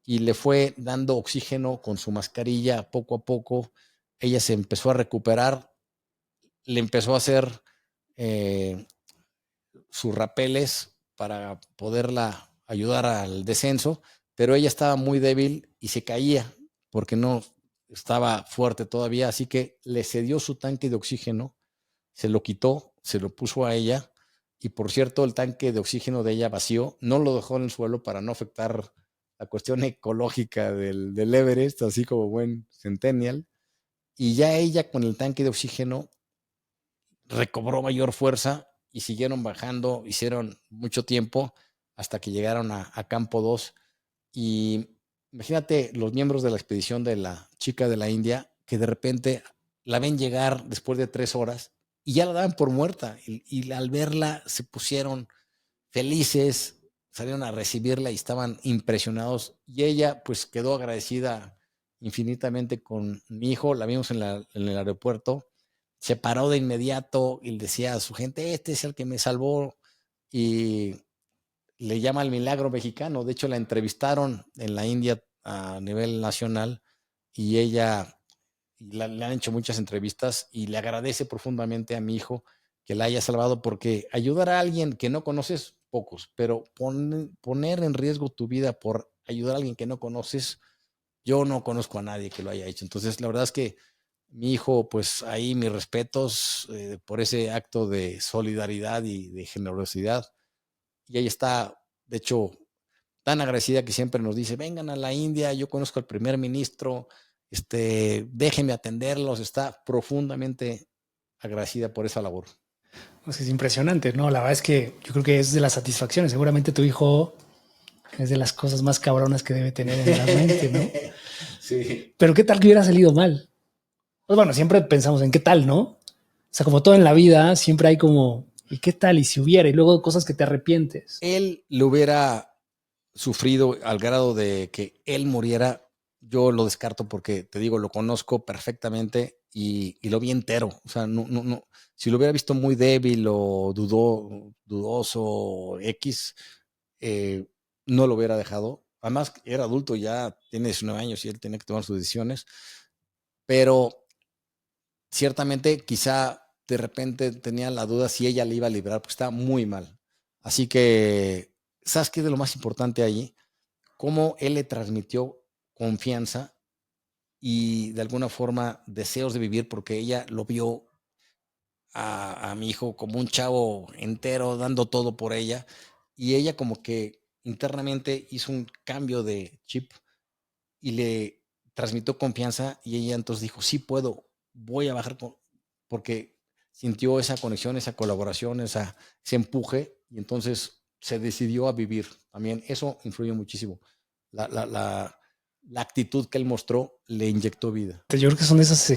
y le fue dando oxígeno con su mascarilla poco a poco. Ella se empezó a recuperar, le empezó a hacer eh, sus rapeles para poderla ayudar al descenso, pero ella estaba muy débil y se caía porque no estaba fuerte todavía, así que le cedió su tanque de oxígeno, se lo quitó, se lo puso a ella, y por cierto, el tanque de oxígeno de ella vació, no lo dejó en el suelo para no afectar la cuestión ecológica del Everest, así como buen centennial, y ya ella con el tanque de oxígeno recobró mayor fuerza y siguieron bajando, hicieron mucho tiempo hasta que llegaron a Campo 2. Y imagínate los miembros de la expedición de la chica de la India que de repente la ven llegar después de 3 horas y ya la daban por muerta. Y al verla se pusieron felices, salieron a recibirla y estaban impresionados. Y ella pues quedó agradecida infinitamente con mi hijo. La vimos en el aeropuerto. Se paró de inmediato y le decía a su gente, este es el que me salvó. Y le llama el milagro mexicano. De hecho, la entrevistaron en la India a nivel nacional y ella le han hecho muchas entrevistas y le agradece profundamente a mi hijo que la haya salvado, porque ayudar a alguien que no conoces, pocos, pero poner en riesgo tu vida por ayudar a alguien que no conoces, yo no conozco a nadie que lo haya hecho. Entonces, la verdad es que mi hijo, pues ahí mis respetos por ese acto de solidaridad y de generosidad. Y ella está, de hecho, tan agradecida que siempre nos dice, vengan a la India, yo conozco al primer ministro, déjenme atenderlos. Está profundamente agradecida por esa labor. Pues es impresionante, ¿no? La verdad es que yo creo que es de las satisfacciones. Seguramente tu hijo es de las cosas más cabronas que debe tener en la mente, ¿no? Sí. Pero ¿qué tal que hubiera salido mal? Pues bueno, siempre pensamos en qué tal, ¿no? O sea, como todo en la vida, siempre hay como, ¿y qué tal? Y si hubiera, y luego cosas que te arrepientes. Él lo hubiera sufrido al grado de que él muriera, yo lo descarto porque, te digo, lo conozco perfectamente y lo vi entero. O sea, no. Si lo hubiera visto muy débil o dudoso X, eh, no lo hubiera dejado. Además, era adulto, ya tiene 19 años y él tenía que tomar sus decisiones. Pero ciertamente, quizá de repente tenía la duda si ella le iba a librar, porque estaba muy mal. Así que, ¿sabes qué es de lo más importante allí? Cómo él le transmitió confianza y de alguna forma deseos de vivir, porque ella lo vio a mi hijo como un chavo entero, dando todo por ella, y ella como que internamente hizo un cambio de chip y le transmitió confianza, y ella entonces dijo, sí puedo, voy a bajar, porque sintió esa conexión, esa colaboración, ese empuje, y entonces se decidió a vivir. También eso influyó muchísimo. La actitud que él mostró le inyectó vida. Yo creo que son esos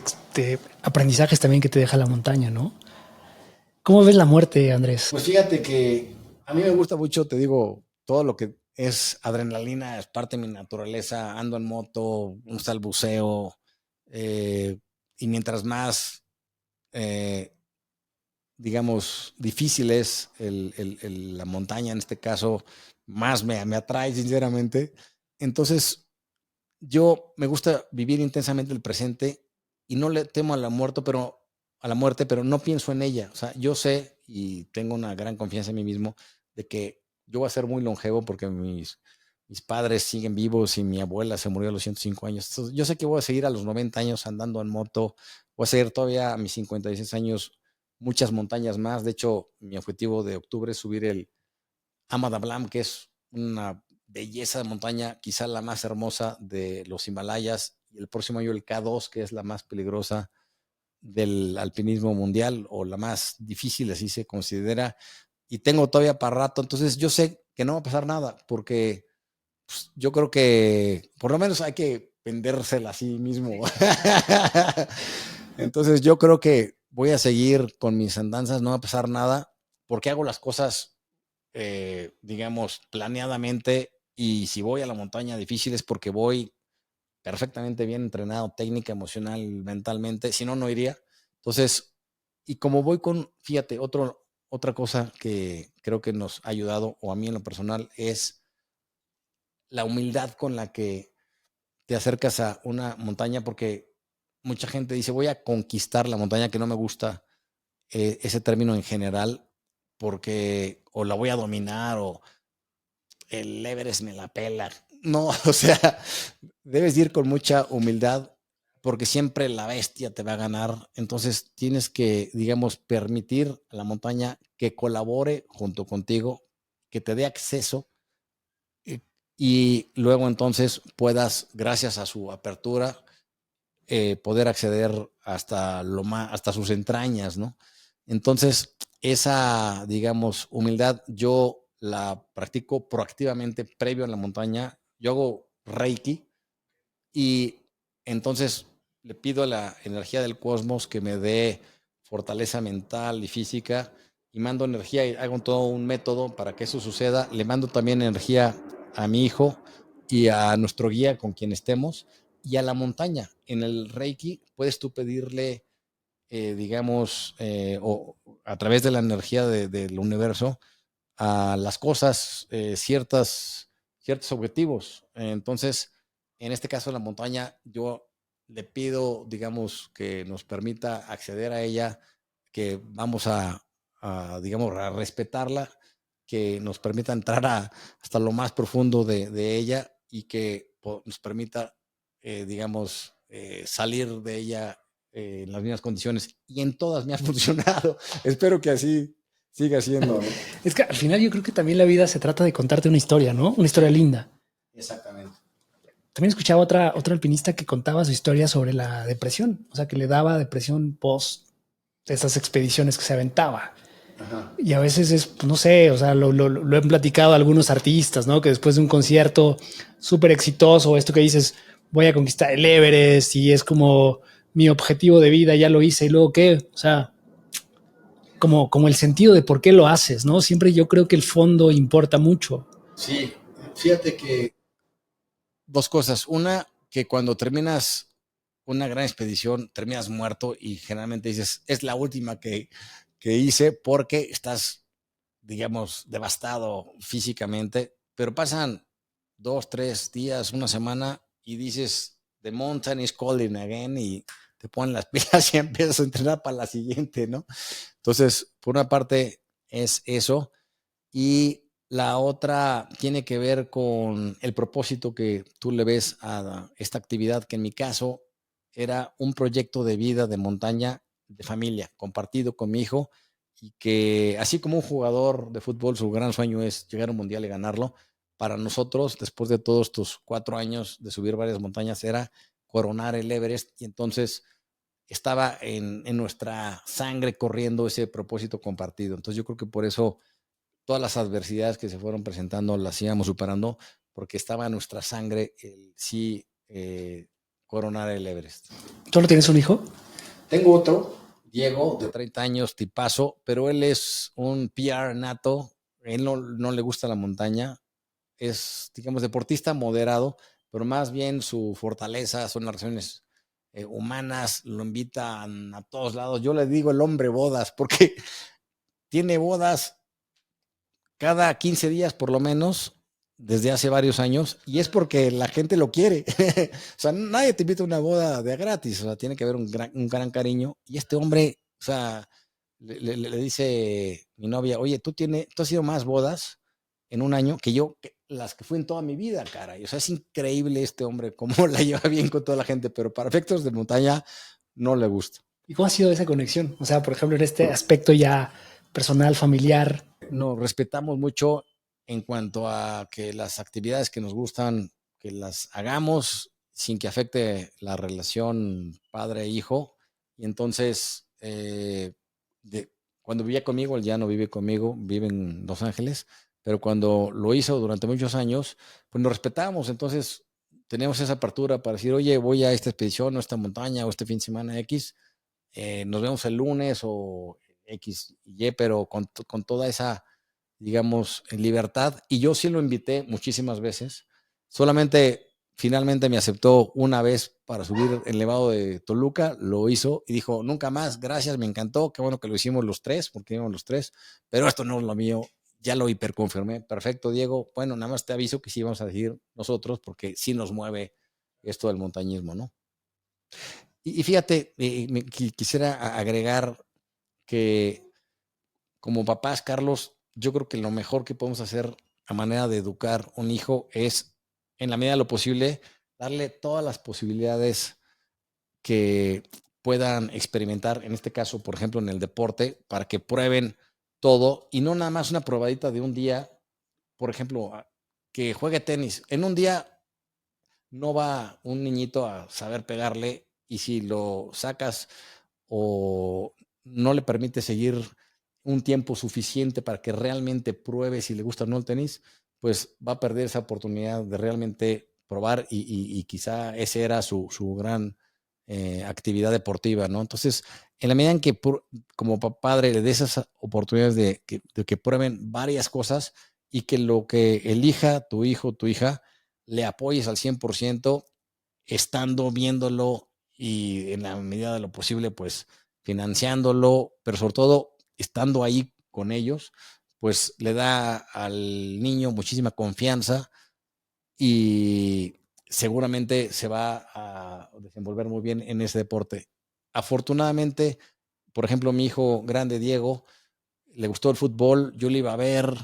aprendizajes también que te deja la montaña, ¿no? ¿Cómo ves la muerte, Andrés? Pues fíjate que a mí me gusta mucho, te digo, todo lo que es adrenalina, es parte de mi naturaleza. Ando en moto, me gusta el buceo, y mientras más, eh, digamos, difícil es la montaña, en este caso, más me atrae, sinceramente. Entonces, yo me gusta vivir intensamente el presente y no le temo a la muerte, pero no pienso en ella. O sea, yo sé y tengo una gran confianza en mí mismo de que yo voy a ser muy longevo, porque mis padres siguen vivos y mi abuela se murió a los 105 años. Entonces, yo sé que voy a seguir a los 90 años andando en moto, voy a seguir todavía a mis 56 años muchas montañas más. De hecho, mi objetivo de octubre es subir el Amadablam, que es una belleza de montaña, quizá la más hermosa de los Himalayas, y el próximo año el K2, que es la más peligrosa del alpinismo mundial, o la más difícil, así se considera, y tengo todavía para rato. Entonces yo sé que no va a pasar nada, porque pues, yo creo que por lo menos hay que vendérsela a sí mismo. Entonces yo creo que voy a seguir con mis andanzas, no va a pasar nada, porque hago las cosas, digamos, planeadamente. Y si voy a la montaña difícil es porque voy perfectamente bien entrenado, técnica, emocional, mentalmente. Si no, no iría. Entonces, y como voy fíjate, otra cosa que creo que nos ha ayudado, o a mí en lo personal, es la humildad con la que te acercas a una montaña, porque mucha gente dice, voy a conquistar la montaña, que no me gusta ese término en general, porque o la voy a dominar o el Everest me la pela. No, o sea, debes ir con mucha humildad, porque siempre la bestia te va a ganar. Entonces tienes que, digamos, permitir a la montaña que colabore junto contigo, que te dé acceso, y luego entonces puedas, gracias a su apertura, poder acceder hasta hasta sus entrañas, ¿no? Entonces, esa, digamos, humildad, yo la practico proactivamente previo a la montaña. Yo hago Reiki y entonces le pido a la energía del cosmos que me dé fortaleza mental y física y mando energía y hago todo un método para que eso suceda. Le mando también energía a mi hijo y a nuestro guía con quien estemos y a la montaña. En el Reiki puedes tú pedirle, digamos, o a través de la energía del universo, a las cosas ciertos objetivos. Entonces, en este caso, la montaña, yo le pido, digamos, que nos permita acceder a ella, que vamos digamos, a respetarla, que nos permita entrar hasta lo más profundo de ella y que nos permita, digamos, salir de ella en las mismas condiciones. Y en todas me ha funcionado. Espero que así siga siendo, ¿no? Es que al final yo creo que también la vida se trata de contarte una historia, ¿no? Una historia linda. Exactamente. También escuchaba otra alpinista que contaba su historia sobre la depresión, o sea, que le daba depresión post esas expediciones que se aventaba. Ajá. Y a veces es, pues, no sé, o sea, lo han platicado algunos artistas, ¿no? Que después de un concierto súper exitoso, esto que dices, voy a conquistar el Everest y es como mi objetivo de vida, ya lo hice y luego qué, o sea, como el sentido de por qué lo haces, ¿no? Siempre yo creo que el fondo importa mucho. Sí, fíjate que dos cosas. Una, que cuando terminas una gran expedición, terminas muerto y generalmente dices, es la última que hice porque estás, digamos, devastado físicamente, pero pasan 2, 3 días, una semana y dices, the mountain is calling again y te ponen las pilas y empiezas a entrenar para la siguiente, ¿no? Entonces, por una parte es eso. Y la otra tiene que ver con el propósito que tú le ves a esta actividad, que en mi caso era un proyecto de vida, de montaña, de familia, compartido con mi hijo, y que así como un jugador de fútbol, su gran sueño es llegar a un mundial y ganarlo, para nosotros, después de todos estos 4 años de subir varias montañas, era coronar el Everest. Y entonces estaba en nuestra sangre corriendo ese propósito compartido. Entonces yo creo que por eso todas las adversidades que se fueron presentando las íbamos superando, porque estaba en nuestra sangre el sí, coronar el Everest. ¿Solo tienes un hijo? Tengo otro, Diego, de 30 años, tipazo, pero él es un PR nato, él no le gusta la montaña, es, digamos, deportista moderado, pero más bien su fortaleza son las relaciones humanas, lo invitan a todos lados. Yo le digo el hombre bodas, porque tiene bodas cada 15 días por lo menos desde hace varios años y es porque la gente lo quiere. O sea, nadie te invita a una boda de gratis, o sea, tiene que haber un gran cariño y este hombre, o sea, le dice mi novia, oye, tú has ido más bodas en un año que yo, las que fui en toda mi vida, caray. O sea, es increíble este hombre, cómo la lleva bien con toda la gente, pero para efectos de montaña no le gusta. ¿Y cómo ha sido esa conexión? O sea, por ejemplo, en este aspecto ya personal, familiar. Nos respetamos mucho en cuanto a que las actividades que nos gustan, que las hagamos sin que afecte la relación padre-hijo. Y entonces, cuando vivía conmigo, él ya no vive conmigo, vive en Los Ángeles, pero cuando lo hizo durante muchos años, pues nos respetábamos. Entonces, teníamos esa apertura para decir, oye, voy a esta expedición o esta montaña o este fin de semana X, nos vemos el lunes o X y Y, pero con toda esa, digamos, libertad. Y yo sí lo invité muchísimas veces. Solamente finalmente me aceptó una vez para subir el Nevado de Toluca, lo hizo y dijo, nunca más, gracias, me encantó, qué bueno que lo hicimos los tres, porque íbamos los tres, pero esto no es lo mío, ya lo hiperconfirmé. Perfecto, Diego. Bueno, nada más te aviso que sí vamos a decir nosotros, porque sí nos mueve esto del montañismo, ¿no? Y fíjate, quisiera agregar que como papás, Carlos, yo creo que lo mejor que podemos hacer a manera de educar un hijo es, en la medida de lo posible, darle todas las posibilidades que puedan experimentar, en este caso, por ejemplo, en el deporte, para que prueben todo y no nada más una probadita de un día, por ejemplo, que juegue tenis. En un día no va un niñito a saber pegarle y si lo sacas o no le permite seguir un tiempo suficiente para que realmente pruebe si le gusta o no el tenis, pues va a perder esa oportunidad de realmente probar y quizá ese era su gran actividad deportiva, ¿no? Entonces, en la medida en que como padre le des esas oportunidades de que prueben varias cosas y que lo que elija tu hijo o tu hija le apoyes al 100%, estando viéndolo y en la medida de lo posible, pues financiándolo, pero sobre todo estando ahí con ellos, pues le da al niño muchísima confianza y seguramente se va a desenvolver muy bien en ese deporte. Afortunadamente, por ejemplo, mi hijo grande, Diego, le gustó el fútbol, yo lo iba a ver,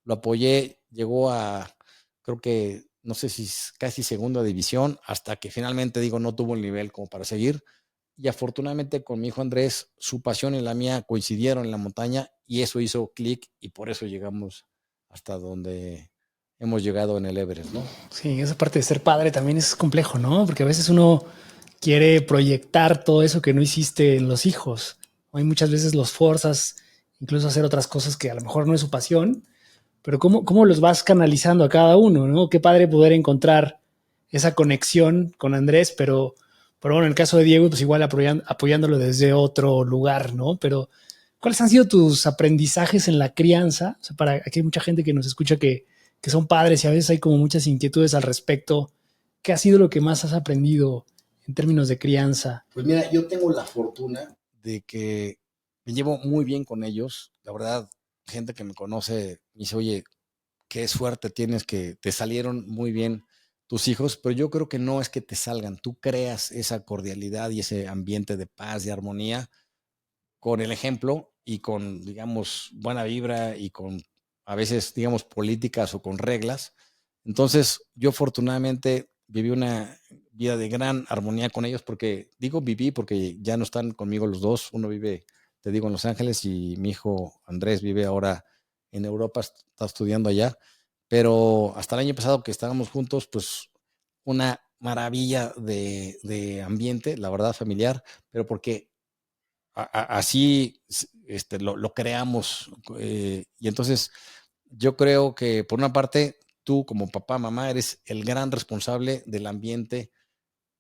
lo apoyé, llegó a, creo que, no sé si casi segunda división, hasta que finalmente, digo, no tuvo el nivel como para seguir. Y afortunadamente con mi hijo Andrés, su pasión y la mía coincidieron en la montaña y eso hizo clic y por eso llegamos hasta donde hemos llegado en el Everest, ¿no? Sí, esa parte de ser padre también es complejo, ¿no? Porque a veces uno quiere proyectar todo eso que no hiciste en los hijos. Hay muchas veces los forzas incluso a hacer otras cosas que a lo mejor no es su pasión, pero cómo los vas canalizando a cada uno, ¿no? Qué padre poder encontrar esa conexión con Andrés, pero bueno, en el caso de Diego, pues igual apoyándolo desde otro lugar, ¿no? Pero, ¿cuáles han sido tus aprendizajes en la crianza? O sea, aquí hay mucha gente que nos escucha que son padres y a veces hay como muchas inquietudes al respecto. ¿Qué ha sido lo que más has aprendido en términos de crianza? Pues mira, yo tengo la fortuna de que me llevo muy bien con ellos. La verdad, gente que me conoce me dice, oye, qué suerte tienes que te salieron muy bien tus hijos, pero yo creo que no es que te salgan, tú creas esa cordialidad y ese ambiente de paz, de armonía, con el ejemplo y con, digamos, buena vibra y con a veces, digamos, políticas o con reglas. Entonces, yo afortunadamente viví una vida de gran armonía con ellos porque, digo, viví porque ya no están conmigo los dos. Uno vive, te digo, en Los Ángeles y mi hijo Andrés vive ahora en Europa, está estudiando allá. Pero hasta el año pasado que estábamos juntos, pues una maravilla de ambiente, la verdad, familiar, pero porque así lo creamos. Y entonces yo creo que por una parte, tú como papá, mamá, eres el gran responsable del ambiente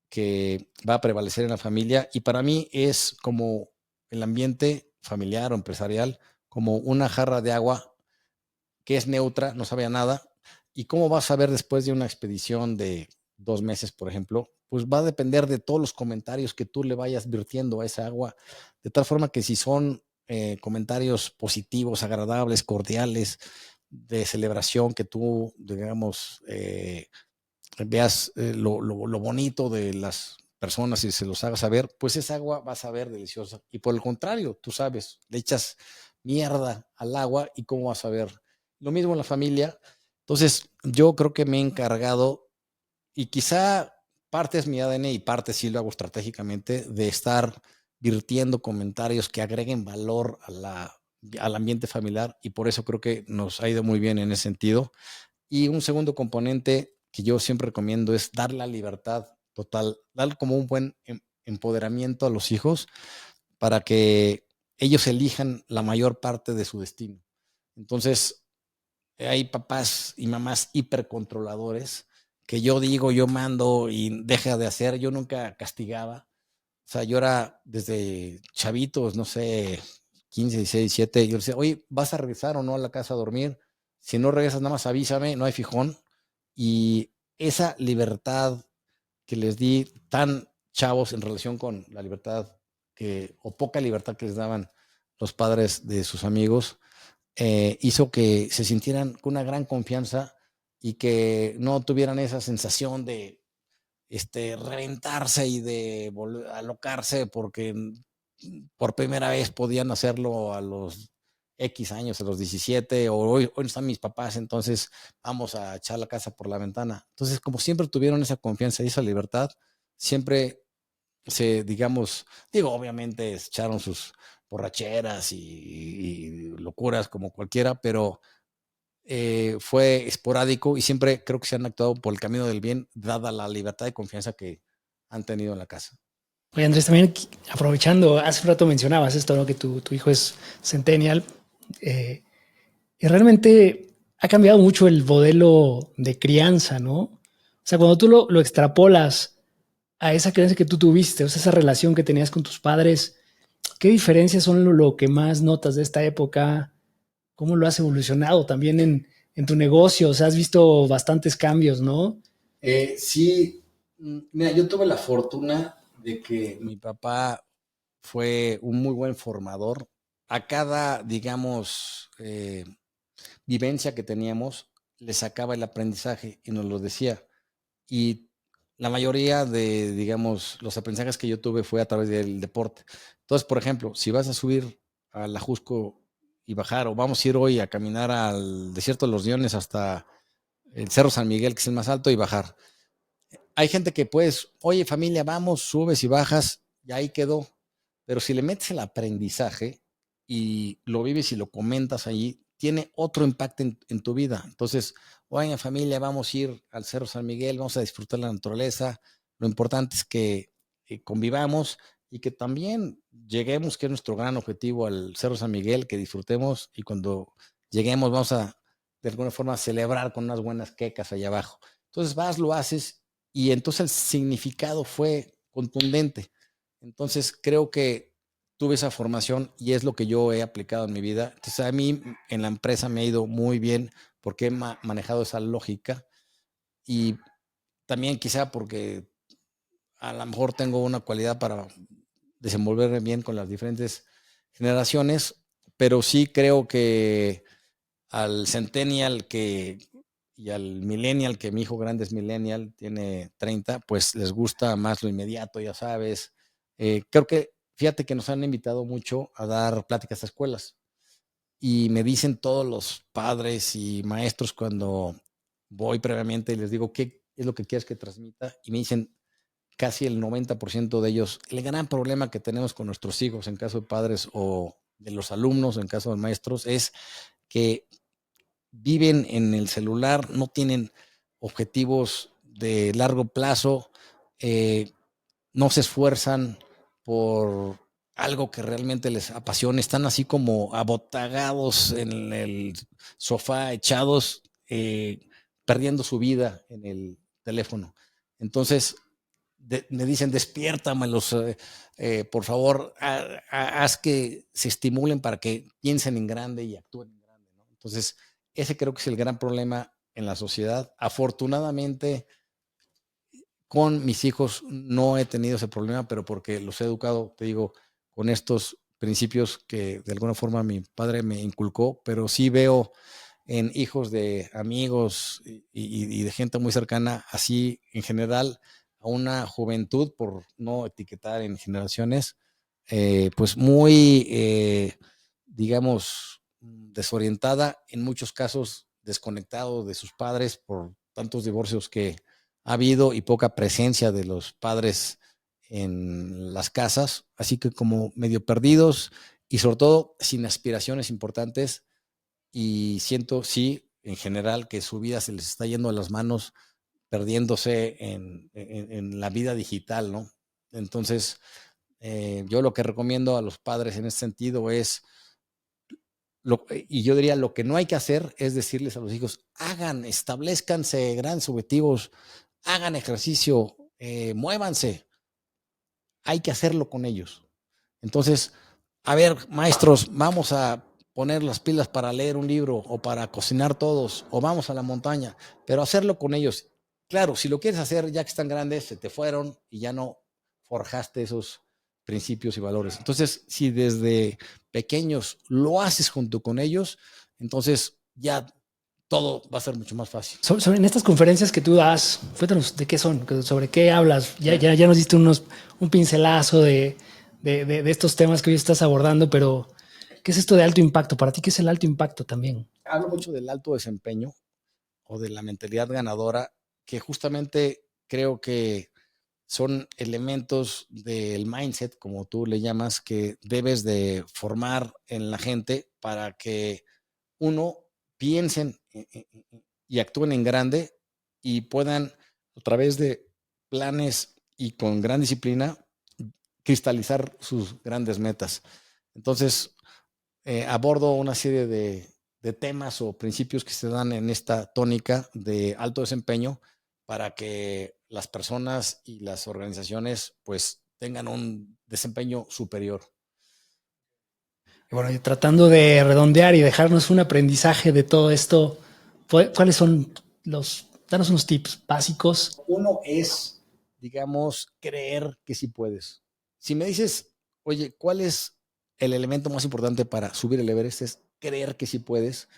que va a prevalecer en la familia. Y para mí es como el ambiente familiar o empresarial, como una jarra de agua que es neutra, no sabe a nada. ¿Y cómo vas a ver después de una expedición de 2 meses, por ejemplo? Pues va a depender de todos los comentarios que tú le vayas virtiendo a esa agua, de tal forma que si son comentarios positivos, agradables, cordiales, de celebración, que tú, digamos, veas lo bonito de las personas y se los hagas saber, pues esa agua va a saber deliciosa. Y por el contrario, tú sabes, le echas mierda al agua y cómo vas a ver. Lo mismo en la familia. Entonces, yo creo que me he encargado, y quizá parte es mi ADN y parte sí lo hago estratégicamente, de estar virtiendo comentarios que agreguen valor al ambiente familiar y por eso creo que nos ha ido muy bien en ese sentido. Y un segundo componente que yo siempre recomiendo es dar la libertad total, dar como un buen empoderamiento a los hijos para que ellos elijan la mayor parte de su destino. Entonces, hay papás y mamás hipercontroladores que yo digo, yo mando y deja de hacer, yo nunca castigaba. O sea, yo era desde chavitos, no sé, 15, 16, 17, yo decía, oye, ¿vas a regresar o no a la casa a dormir? Si no regresas, nada más avísame, no hay fijón. Y esa libertad que les di tan chavos en relación con la libertad o poca libertad que les daban los padres de sus amigos, hizo que se sintieran con una gran confianza y que no tuvieran esa sensación de reventarse y de alocarse porque por primera vez podían hacerlo a los X años, a los 17, o hoy están mis papás, entonces vamos a echar la casa por la ventana. Entonces, como siempre tuvieron esa confianza y esa libertad, siempre digamos, digo, obviamente echaron sus borracheras y locuras como cualquiera, pero fue esporádico y siempre creo que se han actuado por el camino del bien, dada la libertad y confianza que han tenido en la casa. Oye, Andrés, también aprovechando, hace rato mencionabas esto, ¿no? Que tu hijo es centennial. eh, y realmente ha cambiado mucho el modelo de crianza, ¿no? O sea, cuando tú lo extrapolas a esa crianza que tú tuviste, o sea, esa relación que tenías con tus padres, ¿qué diferencias son lo que más notas de esta época? ¿Cómo lo has evolucionado también en tu negocio? O sea, has visto bastantes cambios, ¿no? Sí, mira, yo tuve la fortuna de que mi papá fue un muy buen formador. A cada, digamos, vivencia que teníamos, le sacaba el aprendizaje y nos lo decía. Y la mayoría de, digamos, los aprendizajes que yo tuve fue a través del deporte. Entonces, por ejemplo, si vas a subir a la Jusco y bajar, o vamos a ir hoy a caminar al desierto de los Leones hasta el Cerro San Miguel, que es el más alto, y bajar. Hay gente que pues, oye familia, vamos, subes y bajas, y ahí quedó. Pero si le metes el aprendizaje y lo vives y lo comentas allí, tiene otro impacto en tu vida. Entonces, oye familia, vamos a ir al Cerro San Miguel, vamos a disfrutar la naturaleza. Lo importante es que convivamos y que también lleguemos, que es nuestro gran objetivo, al Cerro San Miguel, que disfrutemos y cuando lleguemos vamos a de alguna forma celebrar con unas buenas quecas allá abajo. Entonces vas, lo haces y entonces el significado fue contundente. Entonces creo que tuve esa formación y es lo que yo he aplicado en mi vida. Entonces a mí en la empresa me ha ido muy bien porque he manejado esa lógica y también quizá porque a lo mejor tengo una cualidad para desenvolverme bien con las diferentes generaciones, pero sí creo que al centennial y al millennial, que mi hijo grande es millennial, tiene 30, pues les gusta más lo inmediato, ya sabes. Creo que, fíjate que nos han invitado mucho a dar pláticas a escuelas y me dicen todos los padres y maestros cuando voy previamente y les digo, ¿qué es lo que quieres que transmita? Y me dicen casi el 90% de ellos, el gran problema que tenemos con nuestros hijos en caso de padres o de los alumnos en caso de maestros es que viven en el celular, no tienen objetivos de largo plazo, eh, no se esfuerzan por algo que realmente les apasione, están así como abotagados en el sofá, echados, perdiendo su vida en el teléfono. Entonces, me dicen, despiértamelos, por favor, haz que se estimulen para que piensen en grande y actúen en grande, ¿no? Entonces, ese creo que es el gran problema en la sociedad. Afortunadamente, con mis hijos no he tenido ese problema, pero porque los he educado, te digo, con estos principios que de alguna forma mi padre me inculcó, pero sí veo en hijos de amigos y de gente muy cercana, así en general, a una juventud, por no etiquetar en generaciones, pues muy, digamos, desorientada, en muchos casos desconectado de sus padres por tantos divorcios que ha habido y poca presencia de los padres en las casas, así que como medio perdidos y sobre todo sin aspiraciones importantes y siento, sí, en general, que su vida se les está yendo a las manos, perdiéndose en la vida digital, ¿no? Entonces, yo lo que recomiendo a los padres en ese sentido es, y yo diría, lo que no hay que hacer es decirles a los hijos, hagan, establezcanse grandes objetivos, hagan ejercicio, muévanse, hay que hacerlo con ellos. Entonces, a ver, maestros, vamos a poner las pilas para leer un libro o para cocinar todos o vamos a la montaña, pero hacerlo con ellos. Claro, si lo quieres hacer ya que están grandes, se te fueron y ya no forjaste esos principios y valores. Entonces, si desde pequeños lo haces junto con ellos, entonces ya todo va a ser mucho más fácil. En estas conferencias que tú das, cuéntanos de qué son, sobre qué hablas. Ya nos diste un pincelazo de estos temas que hoy estás abordando, pero ¿qué es esto de alto impacto? Para ti, ¿qué es el alto impacto también? Hablo mucho del alto desempeño o de la mentalidad ganadora, que justamente creo que son elementos del mindset, como tú le llamas, que debes de formar en la gente para que uno piensen y actúen en grande y puedan a través de planes y con gran disciplina cristalizar sus grandes metas. Entonces, abordo una serie de temas o principios que se dan en esta tónica de alto desempeño para que las personas y las organizaciones pues tengan un desempeño superior. Y bueno, y tratando de redondear y dejarnos un aprendizaje de todo esto, ¿cuáles son danos unos tips básicos? Uno es, digamos, creer que sí puedes. Si me dices, oye, ¿cuál es el elemento más importante para subir el Everest? Es creer que sí puedes,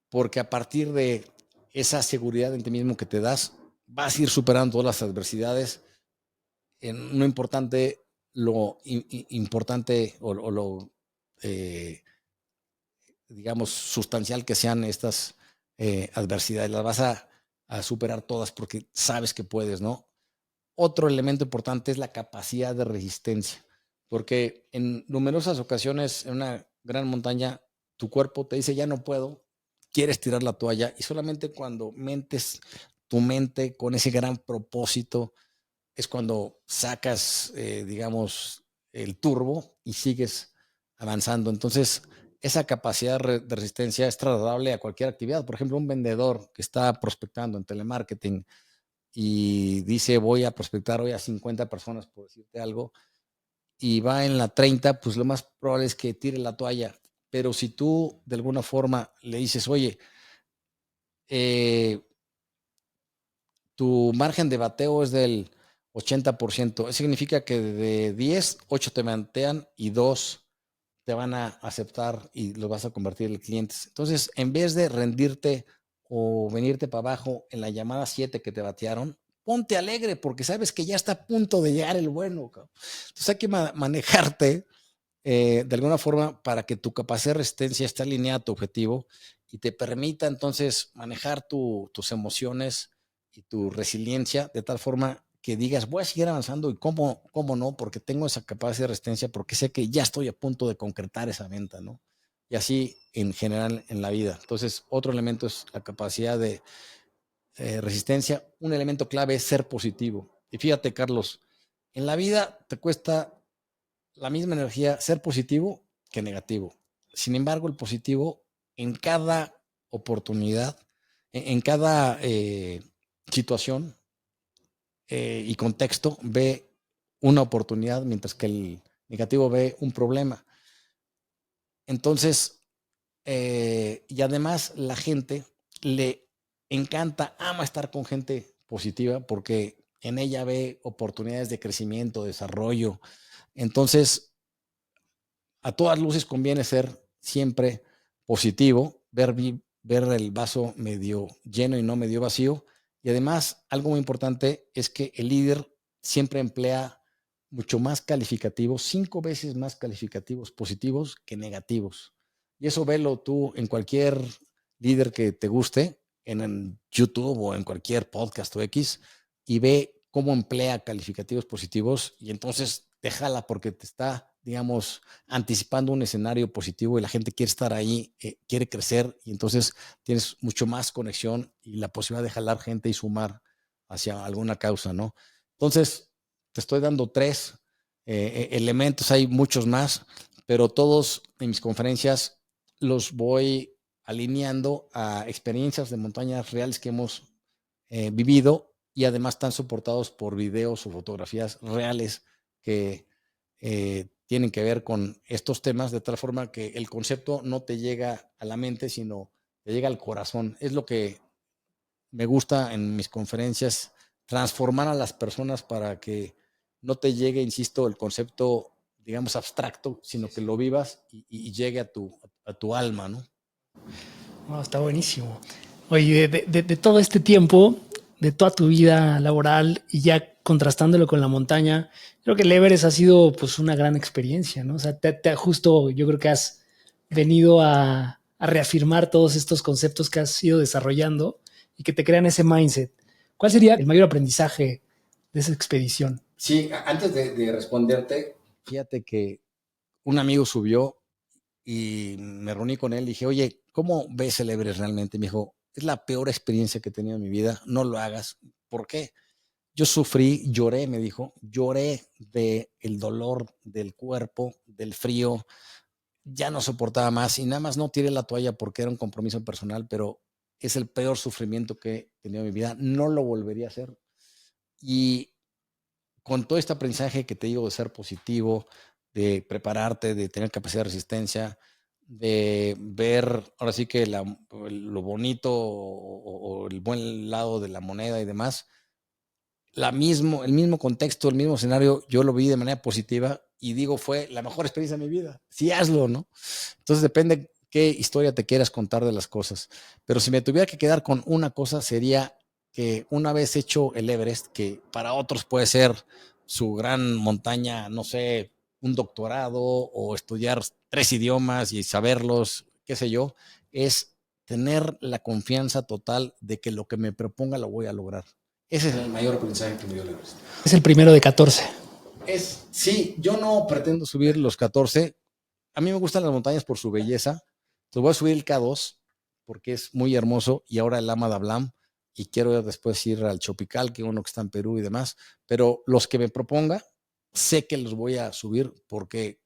porque a partir de esa seguridad en ti mismo que te das, vas a ir superando todas las adversidades, no importante lo importante o lo, eh, digamos, sustancial que sean estas adversidades, las vas a superar todas porque sabes que puedes, ¿no? Otro elemento importante es la capacidad de resistencia, porque en numerosas ocasiones en una gran montaña tu cuerpo te dice ya no puedo, quieres tirar la toalla y solamente cuando mentes tu mente con ese gran propósito es cuando sacas, digamos, el turbo y sigues avanzando. Entonces, esa capacidad de resistencia es trasladable a cualquier actividad. Por ejemplo, un vendedor que está prospectando en telemarketing y dice voy a prospectar hoy a 50 personas, por decirte algo, y va en la 30, pues lo más probable es que tire la toalla. Pero si tú de alguna forma le dices, oye, eh, tu margen de bateo es del 80%, eso significa que de 10, 8 te mantean y 2 te van a aceptar y los vas a convertir en clientes. Entonces, en vez de rendirte o venirte para abajo en la llamada 7 que te batearon, ponte alegre porque sabes que ya está a punto de llegar el bueno. Entonces hay que manejarte de alguna forma para que tu capacidad de resistencia esté alineada a tu objetivo y te permita entonces manejar tus emociones y tu resiliencia de tal forma que digas, voy a seguir avanzando y cómo no, porque tengo esa capacidad de resistencia, porque sé que ya estoy a punto de concretar esa venta, ¿no? Y así en general en la vida. Entonces, otro elemento es la capacidad de resistencia. Un elemento clave es ser positivo. Y fíjate, Carlos, en la vida te cuesta la misma energía ser positivo que negativo. Sin embargo, el positivo en cada oportunidad, en cada situación y contexto ve una oportunidad, mientras que el negativo ve un problema. Entonces, y además la gente le encanta, ama estar con gente positiva porque en ella ve oportunidades de crecimiento, desarrollo. Entonces, a todas luces conviene ser siempre positivo, ver el vaso medio lleno y no medio vacío. Y además, algo muy importante es que el líder siempre emplea mucho más calificativos, 5 veces más calificativos positivos que negativos. Y eso velo tú en cualquier líder que te guste, en YouTube o en cualquier podcast o X, y ve cómo emplea calificativos positivos y entonces te jala porque te está, digamos, anticipando un escenario positivo y la gente quiere estar ahí, quiere crecer y entonces tienes mucho más conexión y la posibilidad de jalar gente y sumar hacia alguna causa, ¿no? Entonces, te estoy dando 3 elementos, hay muchos más, pero todos en mis conferencias los voy alineando a experiencias de montañas reales que hemos vivido y además están soportados por videos o fotografías reales que tienen que ver con estos temas, de tal forma que el concepto no te llega a la mente, sino te llega al corazón. Es lo que me gusta en mis conferencias, transformar a las personas para que no te llegue, insisto, el concepto, digamos, abstracto, sino que lo vivas y llegue a tu alma, ¿no? Oh, está buenísimo. Oye, de todo este tiempo, de toda tu vida laboral y ya contrastándolo con la montaña, creo que el Everest ha sido pues una gran experiencia, ¿no? O sea, justo yo creo que has venido a reafirmar todos estos conceptos que has ido desarrollando y que te crean ese mindset. ¿Cuál sería el mayor aprendizaje de esa expedición? Sí, antes de responderte, fíjate que un amigo subió y me reuní con él y dije, oye, ¿cómo ves el Everest realmente? Me dijo, es la peor experiencia que he tenido en mi vida, no lo hagas. ¿Por qué? yo sufrí, lloré, me dijo, lloré del dolor del cuerpo, del frío, ya no soportaba más y nada más no tiré la toalla porque era un compromiso personal, pero es el peor sufrimiento que he tenido en mi vida, no lo volvería a hacer. Y con todo este aprendizaje que te digo de ser positivo, de prepararte, de tener capacidad de resistencia, de ver ahora sí que lo bonito o el buen lado de la moneda y demás, el mismo contexto, el mismo escenario, yo lo vi de manera positiva y digo, fue la mejor experiencia de mi vida. Sí, hazlo, ¿no? Entonces depende qué historia te quieras contar de las cosas. Pero si me tuviera que quedar con una cosa, sería que una vez hecho el Everest, que para otros puede ser su gran montaña, no sé, un doctorado o estudiar 3 idiomas y saberlos, qué sé yo, es tener la confianza total de que lo que me proponga lo voy a lograr. Ese es el mayor aprendizaje que me dio el Everest. Es el primero de 14. Sí, yo no pretendo subir los 14. A mí me gustan las montañas por su belleza. Entonces voy a subir el K2 porque es muy hermoso y ahora el Lama de Ablam y quiero después ir al Chopical, que uno que está en Perú y demás. Pero los que me proponga, sé que los voy a subir porque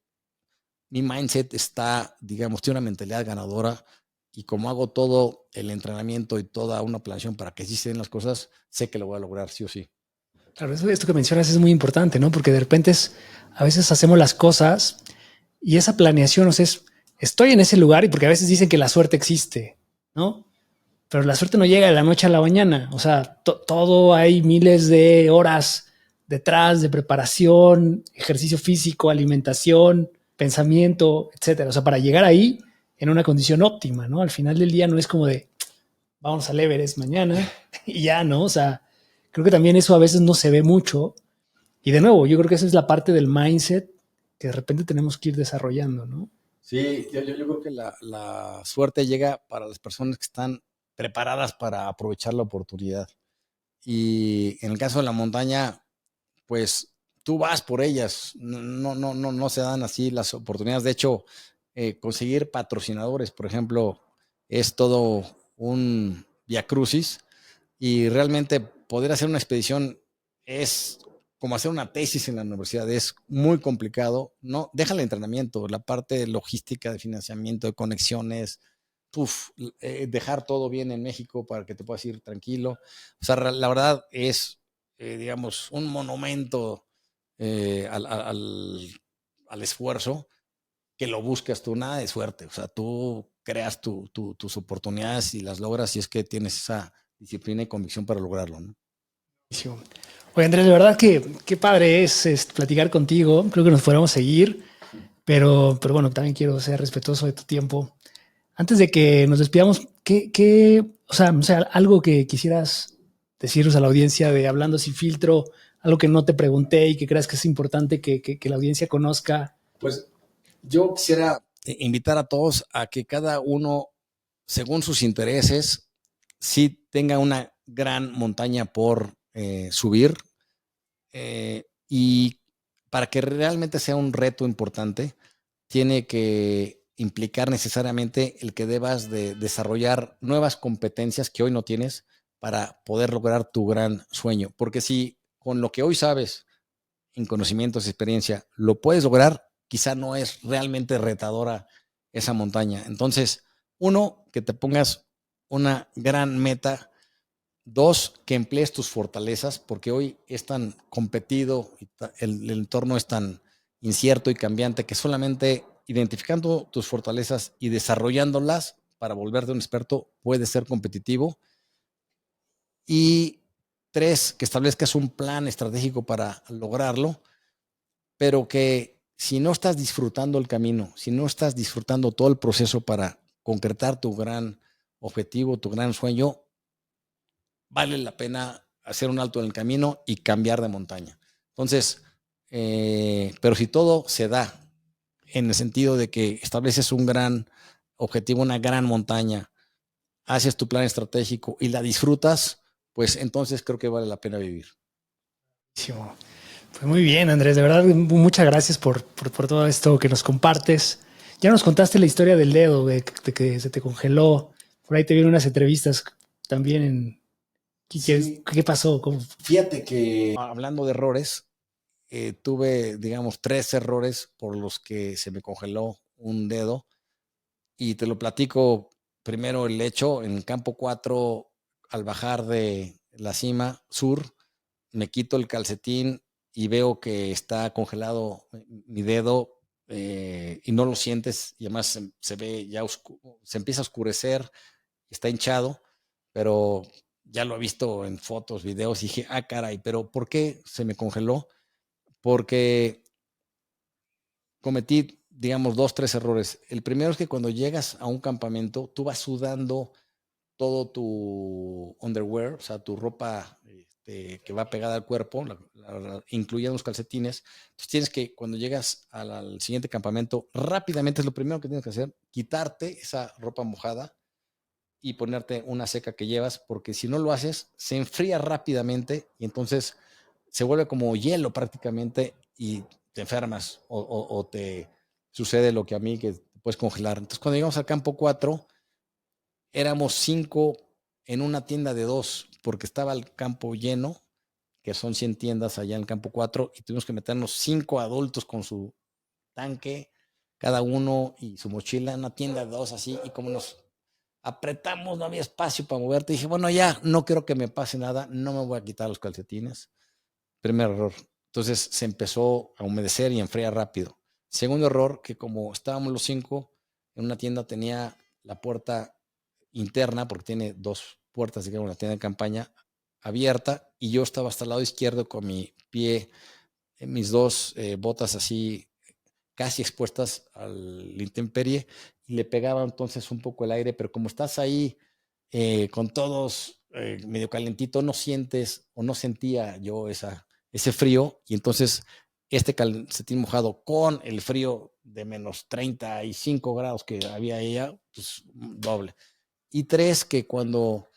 mi mindset está, digamos, tiene una mentalidad ganadora y como hago todo el entrenamiento y toda una planeación para que sí se den las cosas, sé que lo voy a lograr sí o sí. Claro, esto que mencionas es muy importante, ¿no? Porque de repente a veces hacemos las cosas y esa planeación, o sea, estoy en ese lugar y porque a veces dicen que la suerte existe, ¿no? Pero la suerte no llega de la noche a la mañana. O sea, todo hay miles de horas detrás de preparación, ejercicio físico, alimentación, pensamiento, etcétera. O sea, para llegar ahí en una condición óptima, ¿no? Al final del día no es como de vamos al Everest mañana y ya, ¿no? O sea, creo que también eso a veces no se ve mucho. Y de nuevo, yo creo que esa es la parte del mindset que de repente tenemos que ir desarrollando, ¿no? Sí, yo creo que la suerte llega para las personas que están preparadas para aprovechar la oportunidad. Y en el caso de la montaña, pues tú vas por ellas, no se dan así las oportunidades. De hecho, conseguir patrocinadores, por ejemplo, es todo un viacrucis y realmente poder hacer una expedición es como hacer una tesis en la universidad, es muy complicado. No, deja el entrenamiento, la parte logística de financiamiento, de conexiones, dejar todo bien en México para que te puedas ir tranquilo. O sea, la verdad es, digamos, un monumento al esfuerzo que lo buscas tú, nada de suerte. O sea, tú creas tus oportunidades y las logras si es que tienes esa disciplina y convicción para lograrlo, ¿no? Oye, Andrés, de verdad que qué padre es platicar contigo. Creo que nos fuéramos a seguir, pero bueno, también quiero ser respetuoso de tu tiempo. Antes de que nos despidamos, o sea, algo que quisieras decirnos a la audiencia de Hablando Sin Filtro, algo que no te pregunté y que creas que es importante que la audiencia conozca. Pues yo quisiera invitar a todos a que cada uno, según sus intereses, sí tenga una gran montaña por subir y para que realmente sea un reto importante, tiene que implicar necesariamente el que debas de desarrollar nuevas competencias que hoy no tienes para poder lograr tu gran sueño. Porque si con lo que hoy sabes, en conocimientos, experiencia, lo puedes lograr, quizá no es realmente retadora esa montaña. Entonces, uno, que te pongas una gran meta. Dos, que emplees tus fortalezas, porque hoy es tan competido, el entorno es tan incierto y cambiante que solamente identificando tus fortalezas y desarrollándolas para volverte un experto puedes ser competitivo. Y tres, que establezcas un plan estratégico para lograrlo, pero que si no estás disfrutando el camino, si no estás disfrutando todo el proceso para concretar tu gran objetivo, tu gran sueño, vale la pena hacer un alto en el camino y cambiar de montaña. Entonces, pero si todo se da en el sentido de que estableces un gran objetivo, una gran montaña, haces tu plan estratégico y la disfrutas, pues entonces creo que vale la pena vivir. Pues muy bien, Andrés, de verdad, muchas gracias por todo esto que nos compartes. Ya nos contaste la historia del dedo, de que se te congeló. Por ahí te vieron unas entrevistas también ¿Qué pasó? ¿Cómo? Fíjate que hablando de errores, tuve, digamos, 3 errores por los que se me congeló un dedo. Y te lo platico primero el hecho. En campo 4, al bajar de la cima sur, me quito el calcetín y veo que está congelado mi dedo, y no lo sientes, y además se ve ya se empieza a oscurecer, está hinchado, pero ya lo he visto en fotos, videos, y dije, ah, caray, pero ¿por qué se me congeló? Porque cometí, digamos, 2, 3 errores. El primero es que cuando llegas a un campamento, tú vas sudando todo tu underwear, o sea, tu ropa que va pegada al cuerpo, incluyendo los calcetines. Entonces tienes que, cuando llegas al siguiente campamento, rápidamente es lo primero que tienes que hacer, quitarte esa ropa mojada y ponerte una seca que llevas, porque si no lo haces, se enfría rápidamente y entonces se vuelve como hielo prácticamente y te enfermas o te sucede lo que a mí, que te puedes congelar. Entonces cuando llegamos al campo 4, éramos 5 en una tienda de 2, porque estaba el campo lleno, que son 100 tiendas allá en el campo 4, y tuvimos que meternos 5 adultos con su tanque, cada uno y su mochila, en una tienda de 2 así, y como nos apretamos, no había espacio para moverte, dije, bueno, ya, no quiero que me pase nada, no me voy a quitar los calcetines. Primer error. Entonces se empezó a humedecer y enfriar rápido. Segundo error, que como estábamos los 5, en una tienda tenía la puerta interna, porque tiene 2 puertas, digamos, la tienda de campaña abierta, y yo estaba hasta el lado izquierdo con mi pie, mis 2 botas así casi expuestas al intemperie, y le pegaba entonces un poco el aire, pero como estás ahí con todos medio calentito, no sientes o no sentía yo ese frío, y entonces este calcetín mojado con el frío de menos 35 grados que había ella, pues doble. Y 3, que cuando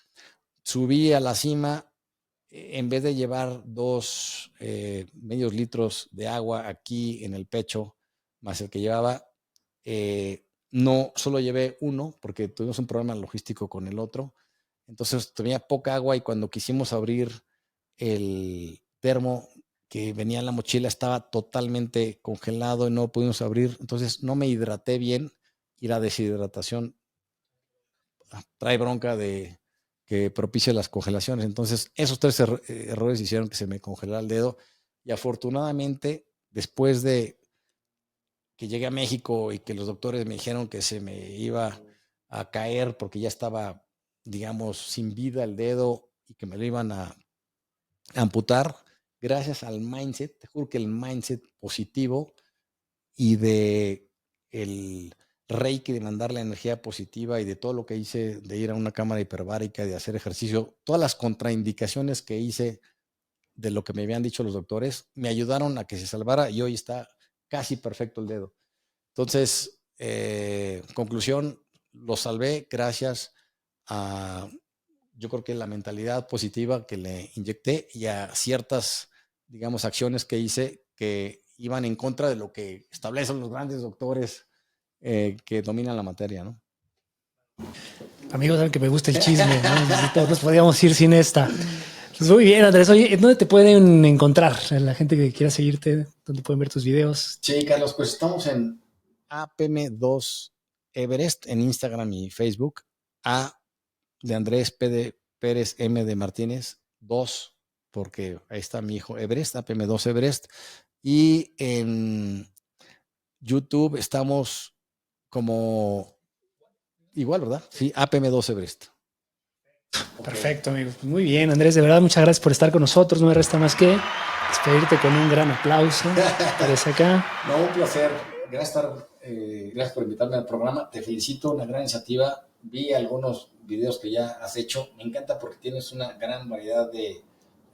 subí a la cima, en vez de llevar 2 medios litros de agua aquí en el pecho, más el que llevaba, no, solo llevé 1, porque tuvimos un problema logístico con el otro. Entonces tenía poca agua, y cuando quisimos abrir el termo que venía en la mochila, estaba totalmente congelado y no pudimos abrir. Entonces no me hidraté bien, y la deshidratación trae bronca de que propicia las congelaciones. Entonces, esos 3 errores hicieron que se me congelara el dedo. Y afortunadamente, después de que llegué a México y que los doctores me dijeron que se me iba a caer porque ya estaba, digamos, sin vida el dedo y que me lo iban a amputar, gracias al mindset, te juro que el mindset positivo y de el Reiki, de mandar la energía positiva, y de todo lo que hice, de ir a una cámara hiperbárica, de hacer ejercicio, todas las contraindicaciones que hice de lo que me habían dicho los doctores, me ayudaron a que se salvara, y hoy está casi perfecto el dedo. Entonces, conclusión, lo salvé gracias a, yo creo que la mentalidad positiva que le inyecté, y a ciertas, digamos, acciones que hice que iban en contra de lo que establecen los grandes doctores que dominan la materia, ¿no? Amigos, saben que me gusta el chisme, ¿no? Todos podíamos ir sin esta. Pues muy bien, Andrés. Oye, ¿dónde te pueden encontrar? La gente que quiera seguirte, ¿dónde pueden ver tus videos? Sí, Carlos, pues estamos en APM2 Everest en Instagram y Facebook. A de Andrés P. de Pérez, M de Martínez, 2, porque ahí está mi hijo Everest, APM2 Everest. Y en YouTube estamos como igual, ¿verdad? Sí, APM2 Everest. Perfecto, amigo. Muy bien, Andrés. De verdad, muchas gracias por estar con nosotros. No me resta más que despedirte con un gran aplauso. Desde acá. No, un placer. Gracias por invitarme al programa. Te felicito, una gran iniciativa. Vi algunos videos que ya has hecho. Me encanta porque tienes una gran variedad de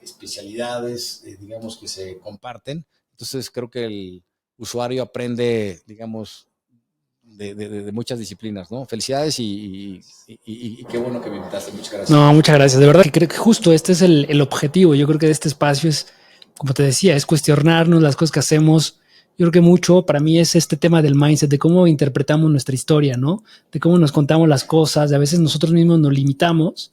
especialidades, digamos, que se comparten. Entonces creo que el usuario aprende, digamos, de muchas disciplinas, ¿no? Felicidades y qué bueno que me invitaste. Muchas gracias. No, muchas gracias. De verdad que creo que justo este es el objetivo. Yo creo que de este espacio es, como te decía, es cuestionarnos las cosas que hacemos. Yo creo que mucho para mí es este tema del mindset, de cómo interpretamos nuestra historia, ¿no? De cómo nos contamos las cosas. De a veces nosotros mismos nos limitamos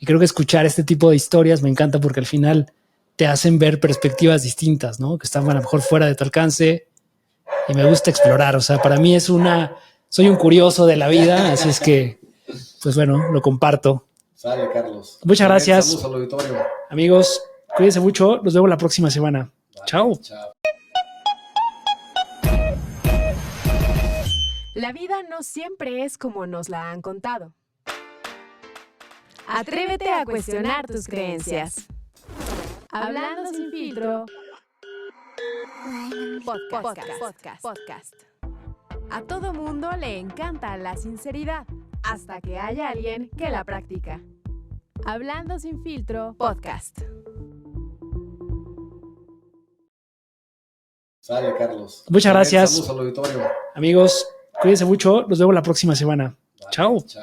Y creo que escuchar este tipo de historias me encanta porque al final te hacen ver perspectivas distintas, ¿no? Que están a lo mejor fuera de tu alcance y me gusta explorar. O sea, para mí soy un curioso de la vida, así es que, pues bueno, lo comparto. Sale, Carlos. Muchas gracias. Saludos al auditorio. Amigos, cuídense mucho. Nos vemos la próxima semana. Vale, Chao. Chao. La vida no siempre es como nos la han contado. Atrévete a cuestionar tus creencias. Hablando sin filtro. Podcast. A todo mundo le encanta la sinceridad, hasta que haya alguien que la practica. Hablando sin filtro. Podcast. Sale, Carlos. Muchas gracias. Saludos al auditorio. Amigos, cuídense mucho. Nos vemos la próxima semana. Vale, Chao. Chao.